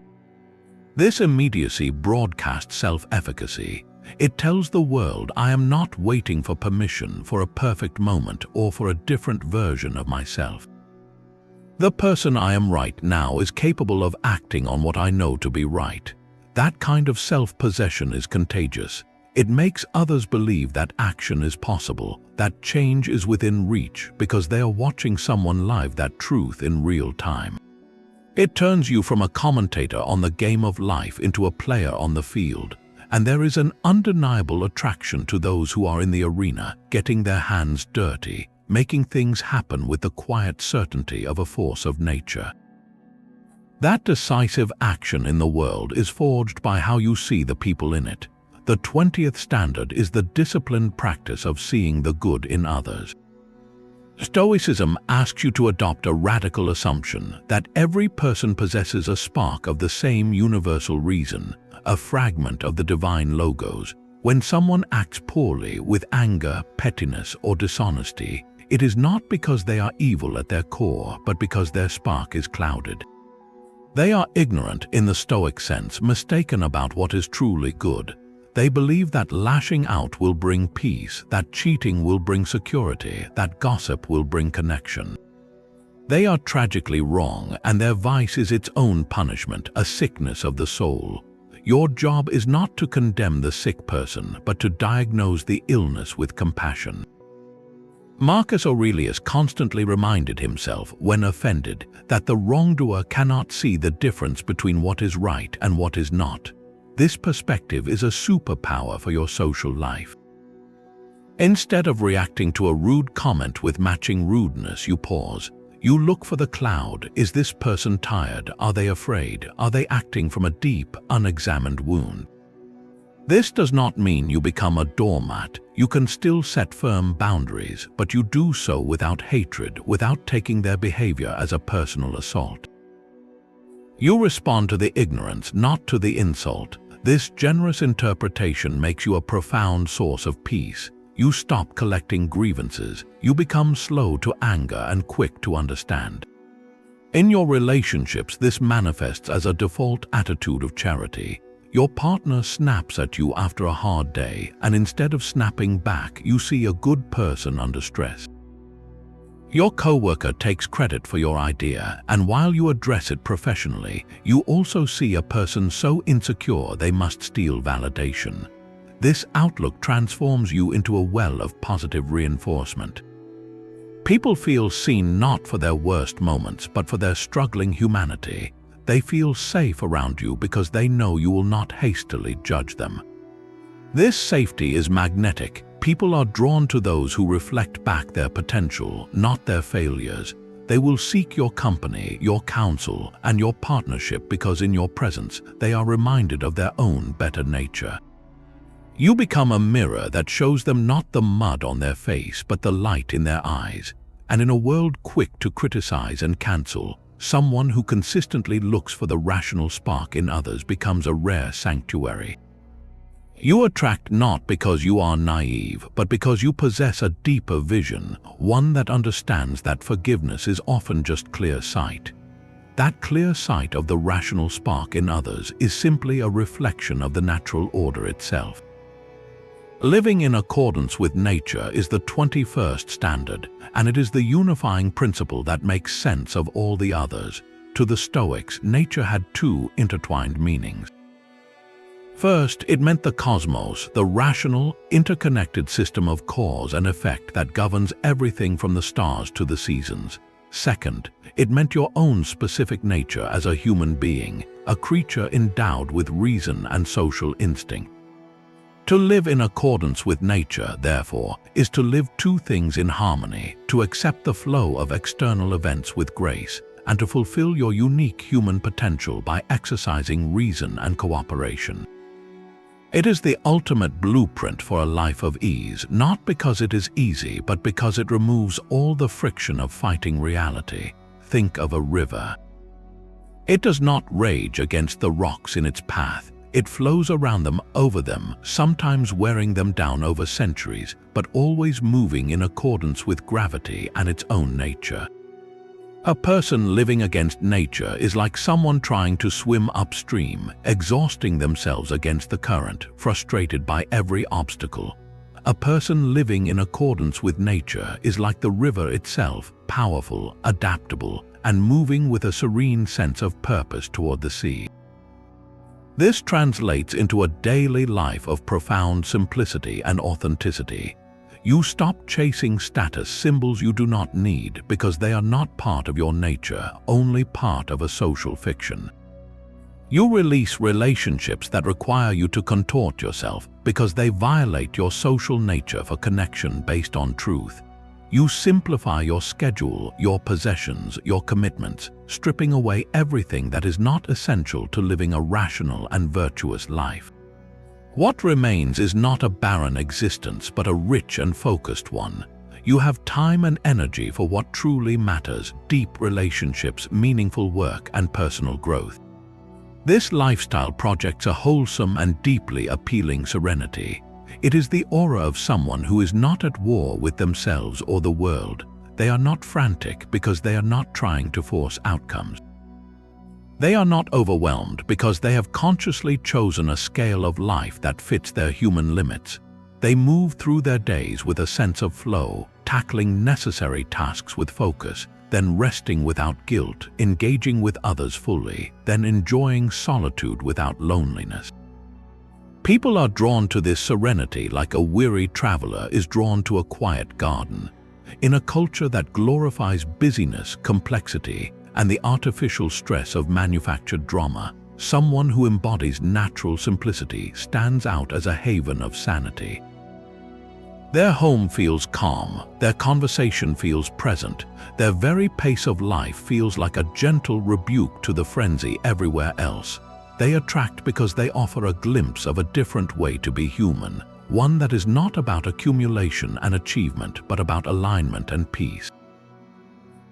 This immediacy broadcasts self-efficacy. It tells the world, I am not waiting for permission, for a perfect moment, or for a different version of myself. The person I am right now is capable of acting on what I know to be right. That kind of self-possession is contagious. It makes others believe that action is possible, that change is within reach, because they are watching someone live that truth in real time. It turns you from a commentator on the game of life into a player on the field, and there is an undeniable attraction to those who are in the arena, getting their hands dirty, making things happen with the quiet certainty of a force of nature. That decisive action in the world is forged by how you see the people in it. The 20th standard is the disciplined practice of seeing the good in others. Stoicism asks you to adopt a radical assumption that every person possesses a spark of the same universal reason, a fragment of the divine logos. When someone acts poorly with anger, pettiness, or dishonesty, it is not because they are evil at their core, but because their spark is clouded. They are ignorant in the Stoic sense, mistaken about what is truly good. They believe that lashing out will bring peace, that cheating will bring security, that gossip will bring connection. They are tragically wrong, and their vice is its own punishment, a sickness of the soul. Your job is not to condemn the sick person, but to diagnose the illness with compassion. Marcus Aurelius constantly reminded himself, when offended, that the wrongdoer cannot see the difference between what is right and what is not. This perspective is a superpower for your social life. Instead of reacting to a rude comment with matching rudeness, you pause. You look for the cloud. Is this person tired? Are they afraid? Are they acting from a deep, unexamined wound? This does not mean you become a doormat. You can still set firm boundaries, but you do so without hatred, without taking their behavior as a personal assault. You respond to the ignorance, not to the insult. This generous interpretation makes you a profound source of peace. You stop collecting grievances. You become slow to anger and quick to understand. In your relationships, this manifests as a default attitude of charity. Your partner snaps at you after a hard day, and instead of snapping back, you see a good person under stress. Your coworker takes credit for your idea, and while you address it professionally, you also see a person so insecure they must steal validation. This outlook transforms you into a well of positive reinforcement. People feel seen not for their worst moments, but for their struggling humanity. They feel safe around you because they know you will not hastily judge them. This safety is magnetic. People are drawn to those who reflect back their potential, not their failures. They will seek your company, your counsel, and your partnership because in your presence, they are reminded of their own better nature. You become a mirror that shows them not the mud on their face, but the light in their eyes. And in a world quick to criticize and cancel, someone who consistently looks for the rational spark in others becomes a rare sanctuary. You attract not because you are naive, but because you possess a deeper vision, one that understands that forgiveness is often just clear sight. That clear sight of the rational spark in others is simply a reflection of the natural order itself. Living in accordance with nature is the 21st standard, and it is the unifying principle that makes sense of all the others. to the Stoics, nature had two intertwined meanings. First, it meant the cosmos, the rational, interconnected system of cause and effect that governs everything from the stars to the seasons. Second, it meant your own specific nature as a human being, a creature endowed with reason and social instinct. To live in accordance with nature, therefore, is to live two things in harmony, to accept the flow of external events with grace, and to fulfill your unique human potential by exercising reason and cooperation. It is the ultimate blueprint for a life of ease, not because it is easy, but because it removes all the friction of fighting reality. Think of a river. It does not rage against the rocks in its path. It flows around them, over them, sometimes wearing them down over centuries, but always moving in accordance with gravity and its own nature. A person living against nature is like someone trying to swim upstream, exhausting themselves against the current, frustrated by every obstacle. A person living in accordance with nature is like the river itself, powerful, adaptable, and moving with a serene sense of purpose toward the sea. This translates into a daily life of profound simplicity and authenticity. You stop chasing status symbols you do not need because they are not part of your nature, only part of a social fiction. You release relationships that require you to contort yourself because they violate your social nature for connection based on truth. You simplify your schedule, your possessions, your commitments, stripping away everything that is not essential to living a rational and virtuous life. What remains is not a barren existence, but a rich and focused one. You have time and energy for what truly matters: deep relationships, meaningful work, and personal growth. This lifestyle projects a wholesome and deeply appealing serenity. It is the aura of someone who is not at war with themselves or the world. They are not frantic because they are not trying to force outcomes. They are not overwhelmed because they have consciously chosen a scale of life that fits their human limits. They move through their days with a sense of flow, tackling necessary tasks with focus, then resting without guilt, engaging with others fully, then enjoying solitude without loneliness. People are drawn to this serenity like a weary traveler is drawn to a quiet garden. In a culture that glorifies busyness, complexity, and the artificial stress of manufactured drama, someone who embodies natural simplicity stands out as a haven of sanity. Their home feels calm, their conversation feels present, their very pace of life feels like a gentle rebuke to the frenzy everywhere else. They attract because they offer a glimpse of a different way to be human, one that is not about accumulation and achievement, but about alignment and peace.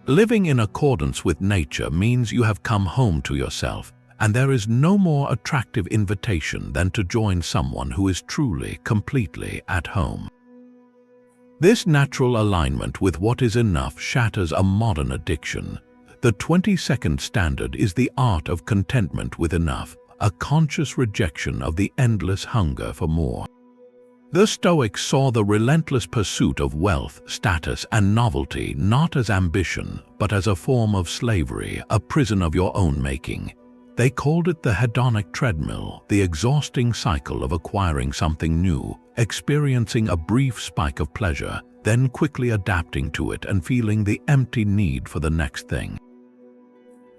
Living in accordance with nature means you have come home to yourself, and there is no more attractive invitation than to join someone who is truly, completely at home. This natural alignment with what is enough shatters a modern addiction. The 20-second standard is the art of contentment with enough, a conscious rejection of the endless hunger for more. The Stoics saw the relentless pursuit of wealth, status, and novelty not as ambition, but as a form of slavery, a prison of your own making. They called it the hedonic treadmill, the exhausting cycle of acquiring something new, experiencing a brief spike of pleasure, then quickly adapting to it and feeling the empty need for the next thing.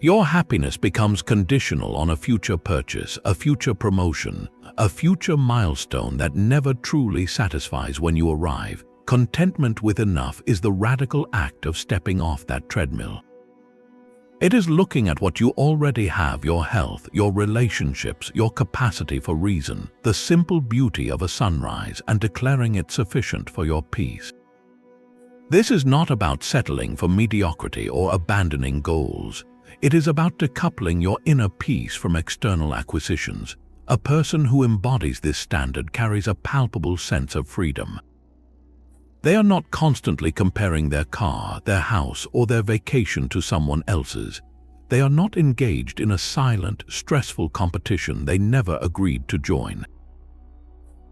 Your happiness becomes conditional on a future purchase, a future promotion, a future milestone that never truly satisfies when you arrive. Contentment with enough is the radical act of stepping off that treadmill. It is looking at what you already have: your health, your relationships, your capacity for reason, the simple beauty of a sunrise, and declaring it sufficient for your peace. This is not about settling for mediocrity or abandoning goals. It is about decoupling your inner peace from external acquisitions. A person who embodies this standard carries a palpable sense of freedom. They are not constantly comparing their car, their house, or their vacation to someone else's. They are not engaged in a silent, stressful competition they never agreed to join.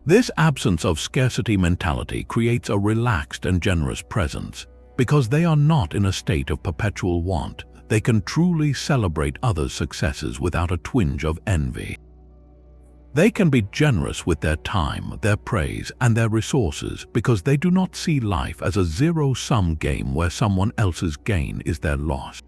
This absence of scarcity mentality creates a relaxed and generous presence. Because they are not in a state of perpetual want, they can truly celebrate others' successes without a twinge of envy. They can be generous with their time, their praise, and their resources because they do not see life as a zero-sum game where someone else's gain is their loss.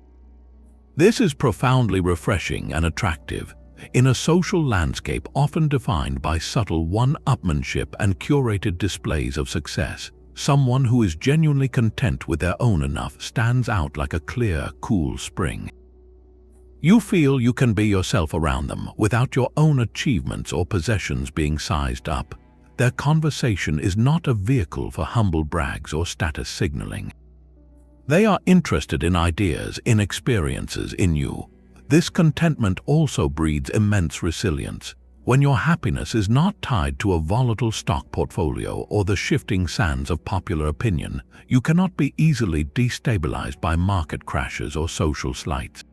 This is profoundly refreshing and attractive in a social landscape often defined by subtle one-upmanship and curated displays of success. Someone who is genuinely content with their own enough stands out like a clear, cool spring. You feel you can be yourself around them without your own achievements or possessions being sized up. Their conversation is not a vehicle for humble brags or status signaling. They are interested in ideas, in experiences, in you. This contentment also breeds immense resilience. When your happiness is not tied to a volatile stock portfolio or the shifting sands of popular opinion, you cannot be easily destabilized by market crashes or social slights.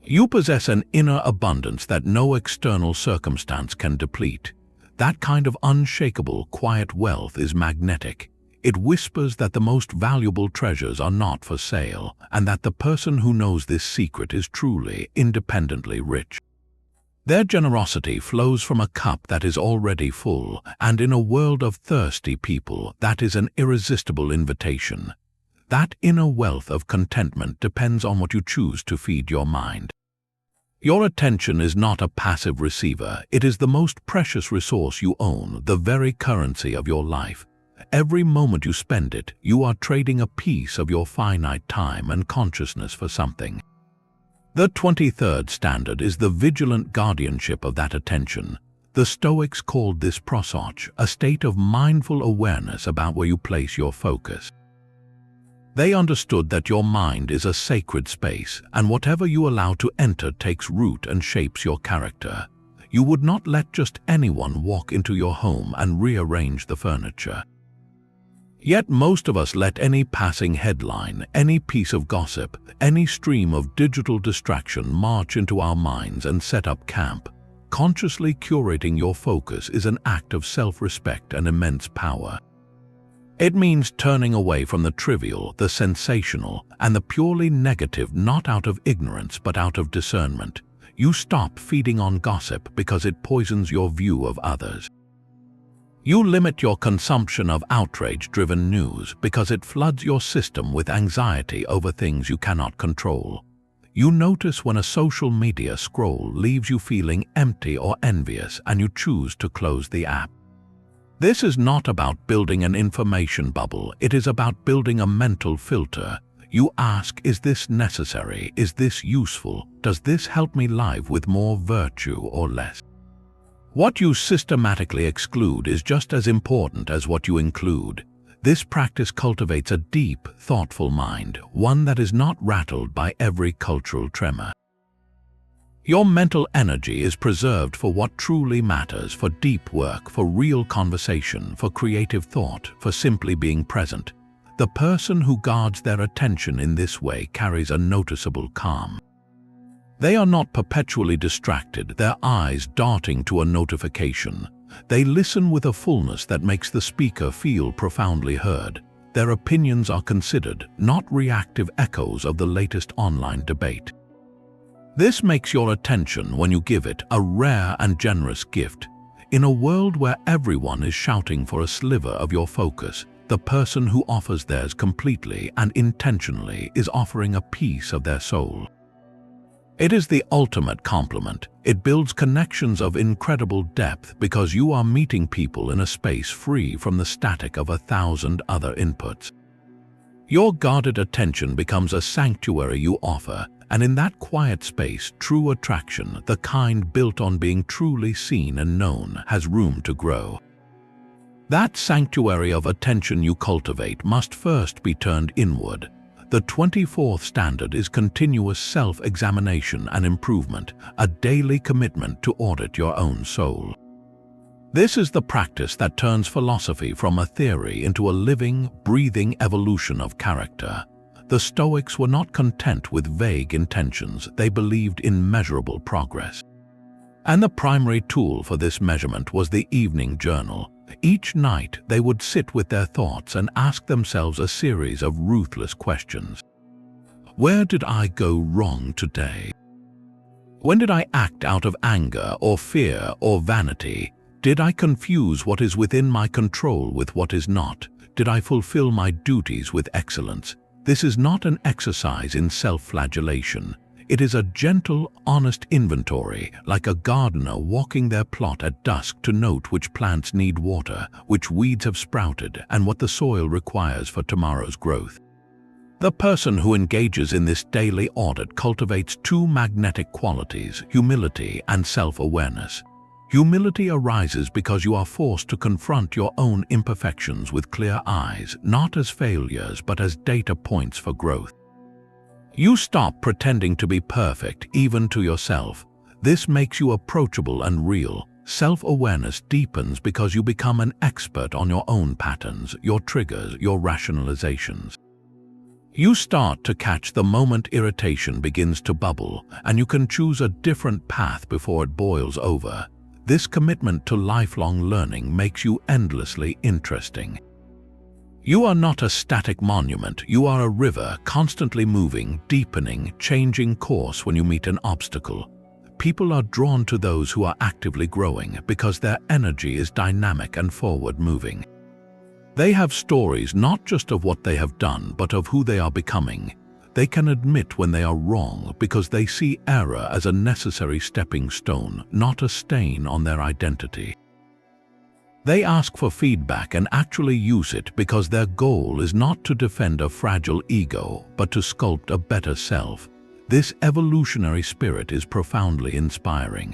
You possess an inner abundance that no external circumstance can deplete. That kind of unshakable, quiet wealth is magnetic. It whispers that the most valuable treasures are not for sale, and that the person who knows this secret is truly, independently rich. Their generosity flows from a cup that is already full, and in a world of thirsty people, that is an irresistible invitation. That inner wealth of contentment depends on what you choose to feed your mind. Your attention is not a passive receiver. It is the most precious resource you own, the very currency of your life. Every moment you spend it, you are trading a piece of your finite time and consciousness for something. The 23rd standard is the vigilant guardianship of that attention. The Stoics called this prosoph, a state of mindful awareness about where you place your focus. They understood that your mind is a sacred space, and whatever you allow to enter takes root and shapes your character. You would not let just anyone walk into your home and rearrange the furniture. Yet most of us let any passing headline, any piece of gossip, any stream of digital distraction march into our minds and set up camp. Consciously curating your focus is an act of self-respect and immense power. It means turning away from the trivial, the sensational, and the purely negative, not out of ignorance but out of discernment. You stop feeding on gossip because it poisons your view of others. You limit your consumption of outrage-driven news because it floods your system with anxiety over things you cannot control. You notice when a social media scroll leaves you feeling empty or envious, and you choose to close the app. This is not about building an information bubble. It is about building a mental filter. You ask, is this necessary? Is this useful? Does this help me live with more virtue or less? What you systematically exclude is just as important as what you include. This practice cultivates a deep, thoughtful mind, one that is not rattled by every cultural tremor. Your mental energy is preserved for what truly matters, for deep work, for real conversation, for creative thought, for simply being present. The person who guards their attention in this way carries a noticeable calm. They are not perpetually distracted, their eyes darting to a notification. They listen with a fullness that makes the speaker feel profoundly heard. Their opinions are considered, not reactive echoes of the latest online debate. This makes your attention, when you give it, a rare and generous gift. In a world where everyone is shouting for a sliver of your focus, the person who offers theirs completely and intentionally is offering a piece of their soul. It is the ultimate compliment. It builds connections of incredible depth because you are meeting people in a space free from the static of 1,000 other inputs. Your guarded attention becomes a sanctuary you offer, and in that quiet space, true attraction, the kind built on being truly seen and known, has room to grow. That sanctuary of attention you cultivate must first be turned inward. The 24th standard is continuous self-examination and improvement, a daily commitment to audit your own soul. This is the practice that turns philosophy from a theory into a living, breathing evolution of character. The Stoics were not content with vague intentions. They believed in measurable progress. And the primary tool for this measurement was the evening journal. Each night they would sit with their thoughts and ask themselves a series of ruthless questions. Where did I go wrong today? When did I act out of anger or fear or vanity? Did I confuse what is within my control with what is not? Did I fulfill my duties with excellence? This is not an exercise in self-flagellation. It is a gentle, honest inventory, like a gardener walking their plot at dusk to note which plants need water, which weeds have sprouted, and what the soil requires for tomorrow's growth. The person who engages in this daily audit cultivates two magnetic qualities, humility and self-awareness. Humility arises because you are forced to confront your own imperfections with clear eyes, not as failures but as data points for growth. You stop pretending to be perfect, even to yourself. This makes you approachable and real. Self-awareness deepens because you become an expert on your own patterns, your triggers, your rationalizations. You start to catch the moment irritation begins to bubble, and you can choose a different path before it boils over. This commitment to lifelong learning makes you endlessly interesting. You are not a static monument, you are a river constantly moving, deepening, changing course when you meet an obstacle. People are drawn to those who are actively growing because their energy is dynamic and forward-moving. They have stories not just of what they have done, but of who they are becoming. They can admit when they are wrong because they see error as a necessary stepping stone, not a stain on their identity. They ask for feedback and actually use it because their goal is not to defend a fragile ego, but to sculpt a better self. This evolutionary spirit is profoundly inspiring.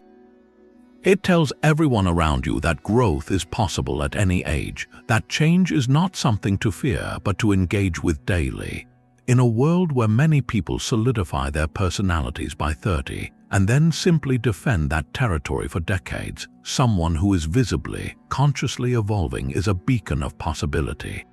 It tells everyone around you that growth is possible at any age, that change is not something to fear but to engage with daily. In a world where many people solidify their personalities by 30 and then simply defend that territory for decades, someone who is visibly, consciously evolving is a beacon of possibility.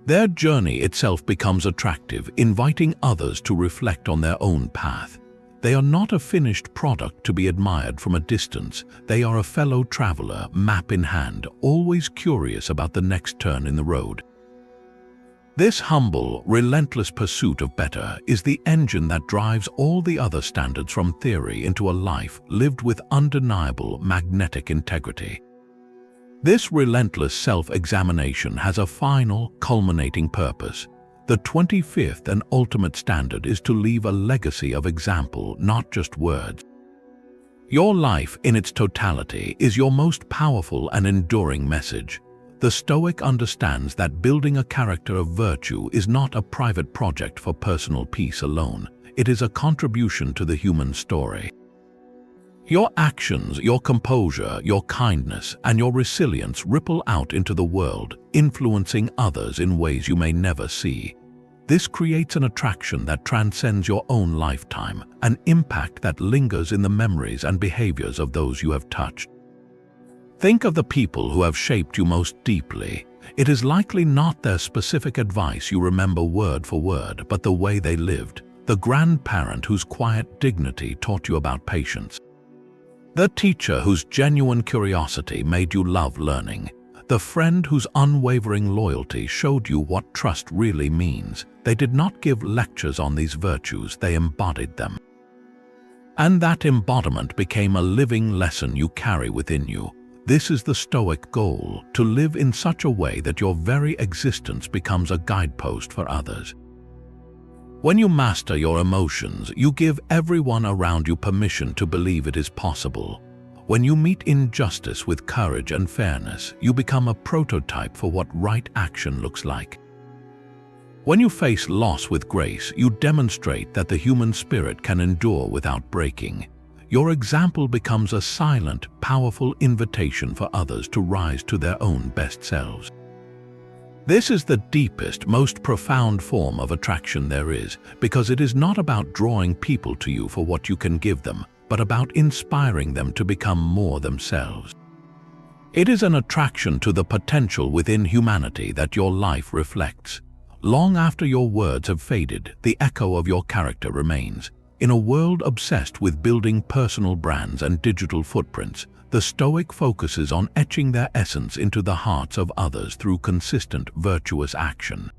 Their journey itself becomes attractive, inviting others to reflect on their own path. They are not a finished product to be admired from a distance. They are a fellow traveler, map in hand, always curious about the next turn in the road. This humble, relentless pursuit of better is the engine that drives all the other standards from theory into a life lived with undeniable magnetic integrity. This relentless self-examination has a final, culminating purpose. The 25th and ultimate standard is to leave a legacy of example, not just words. Your life in its totality is your most powerful and enduring message. The Stoic understands that building a character of virtue is not a private project for personal peace alone. It is a contribution to the human story. Your actions, your composure, your kindness, and your resilience ripple out into the world, influencing others in ways you may never see. This creates an attraction that transcends your own lifetime, an impact that lingers in the memories and behaviors of those you have touched. Think of the people who have shaped you most deeply. It is likely not their specific advice you remember word for word, but the way they lived. The grandparent whose quiet dignity taught you about patience. The teacher whose genuine curiosity made you love learning. The friend whose unwavering loyalty showed you what trust really means. They did not give lectures on these virtues, they embodied them. And that embodiment became a living lesson you carry within you. This is the Stoic goal, to live in such a way that your very existence becomes a guidepost for others. When you master your emotions, you give everyone around you permission to believe it is possible. When you meet injustice with courage and fairness, you become a prototype for what right action looks like. When you face loss with grace, you demonstrate that the human spirit can endure without breaking. Your example becomes a silent, powerful invitation for others to rise to their own best selves. This is the deepest, most profound form of attraction there is, because it is not about drawing people to you for what you can give them, but about inspiring them to become more themselves. It is an attraction to the potential within humanity that your life reflects. Long after your words have faded, the echo of your character remains. In a world obsessed with building personal brands and digital footprints, the Stoic focuses on etching their essence into the hearts of others through consistent, virtuous action.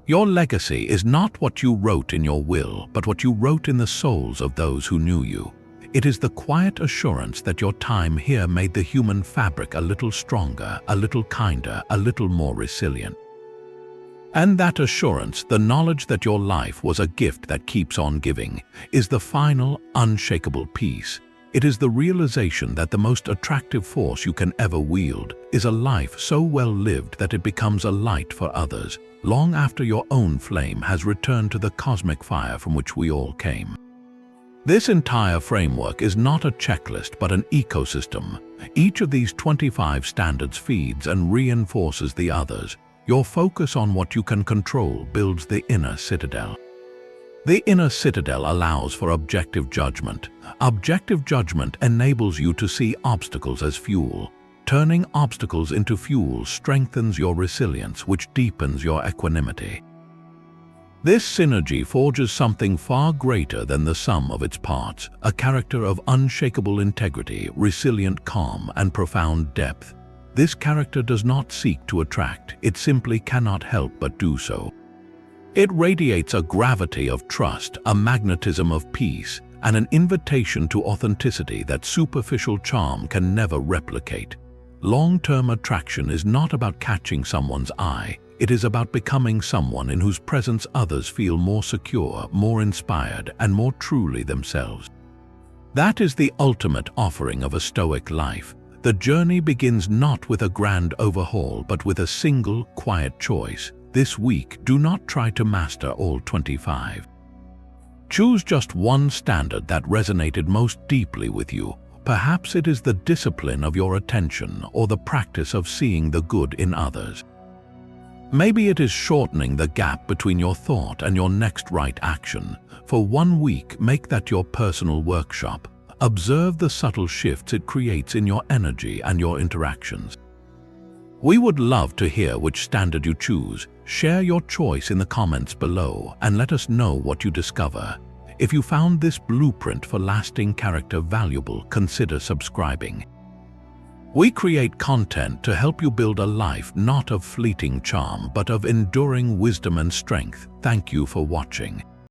Your legacy is not what you wrote in your will, but what you wrote in the souls of those who knew you. It is the quiet assurance that your time here made the human fabric a little stronger, a little kinder, a little more resilient. And that assurance, the knowledge that your life was a gift that keeps on giving, is the final, unshakable peace. It is the realization that the most attractive force you can ever wield is a life so well lived that it becomes a light for others, long after your own flame has returned to the cosmic fire from which we all came. This entire framework is not a checklist but an ecosystem. Each of these 25 standards feeds and reinforces the others. Your focus on what you can control builds the inner citadel. The inner citadel allows for objective judgment. Objective judgment enables you to see obstacles as fuel. Turning obstacles into fuel strengthens your resilience, which deepens your equanimity. This synergy forges something far greater than the sum of its parts, a character of unshakable integrity, resilient calm, and profound depth. This character does not seek to attract, it simply cannot help but do so. It radiates a gravity of trust, a magnetism of peace, and an invitation to authenticity that superficial charm can never replicate. Long-term attraction is not about catching someone's eye, it is about becoming someone in whose presence others feel more secure, more inspired, and more truly themselves. That is the ultimate offering of a Stoic life. The journey begins not with a grand overhaul, but with a single, quiet choice. This week, do not try to master all 25. Choose just one standard that resonated most deeply with you. Perhaps it is the discipline of your attention or the practice of seeing the good in others. Maybe it is shortening the gap between your thought and your next right action. For 1 week, make that your personal workshop. Observe the subtle shifts it creates in your energy and your interactions. We would love to hear which standard you choose. Share your choice in the comments below and let us know what you discover. If you found this blueprint for lasting character valuable, consider subscribing. We create content to help you build a life not of fleeting charm but of enduring wisdom and strength. Thank you for watching.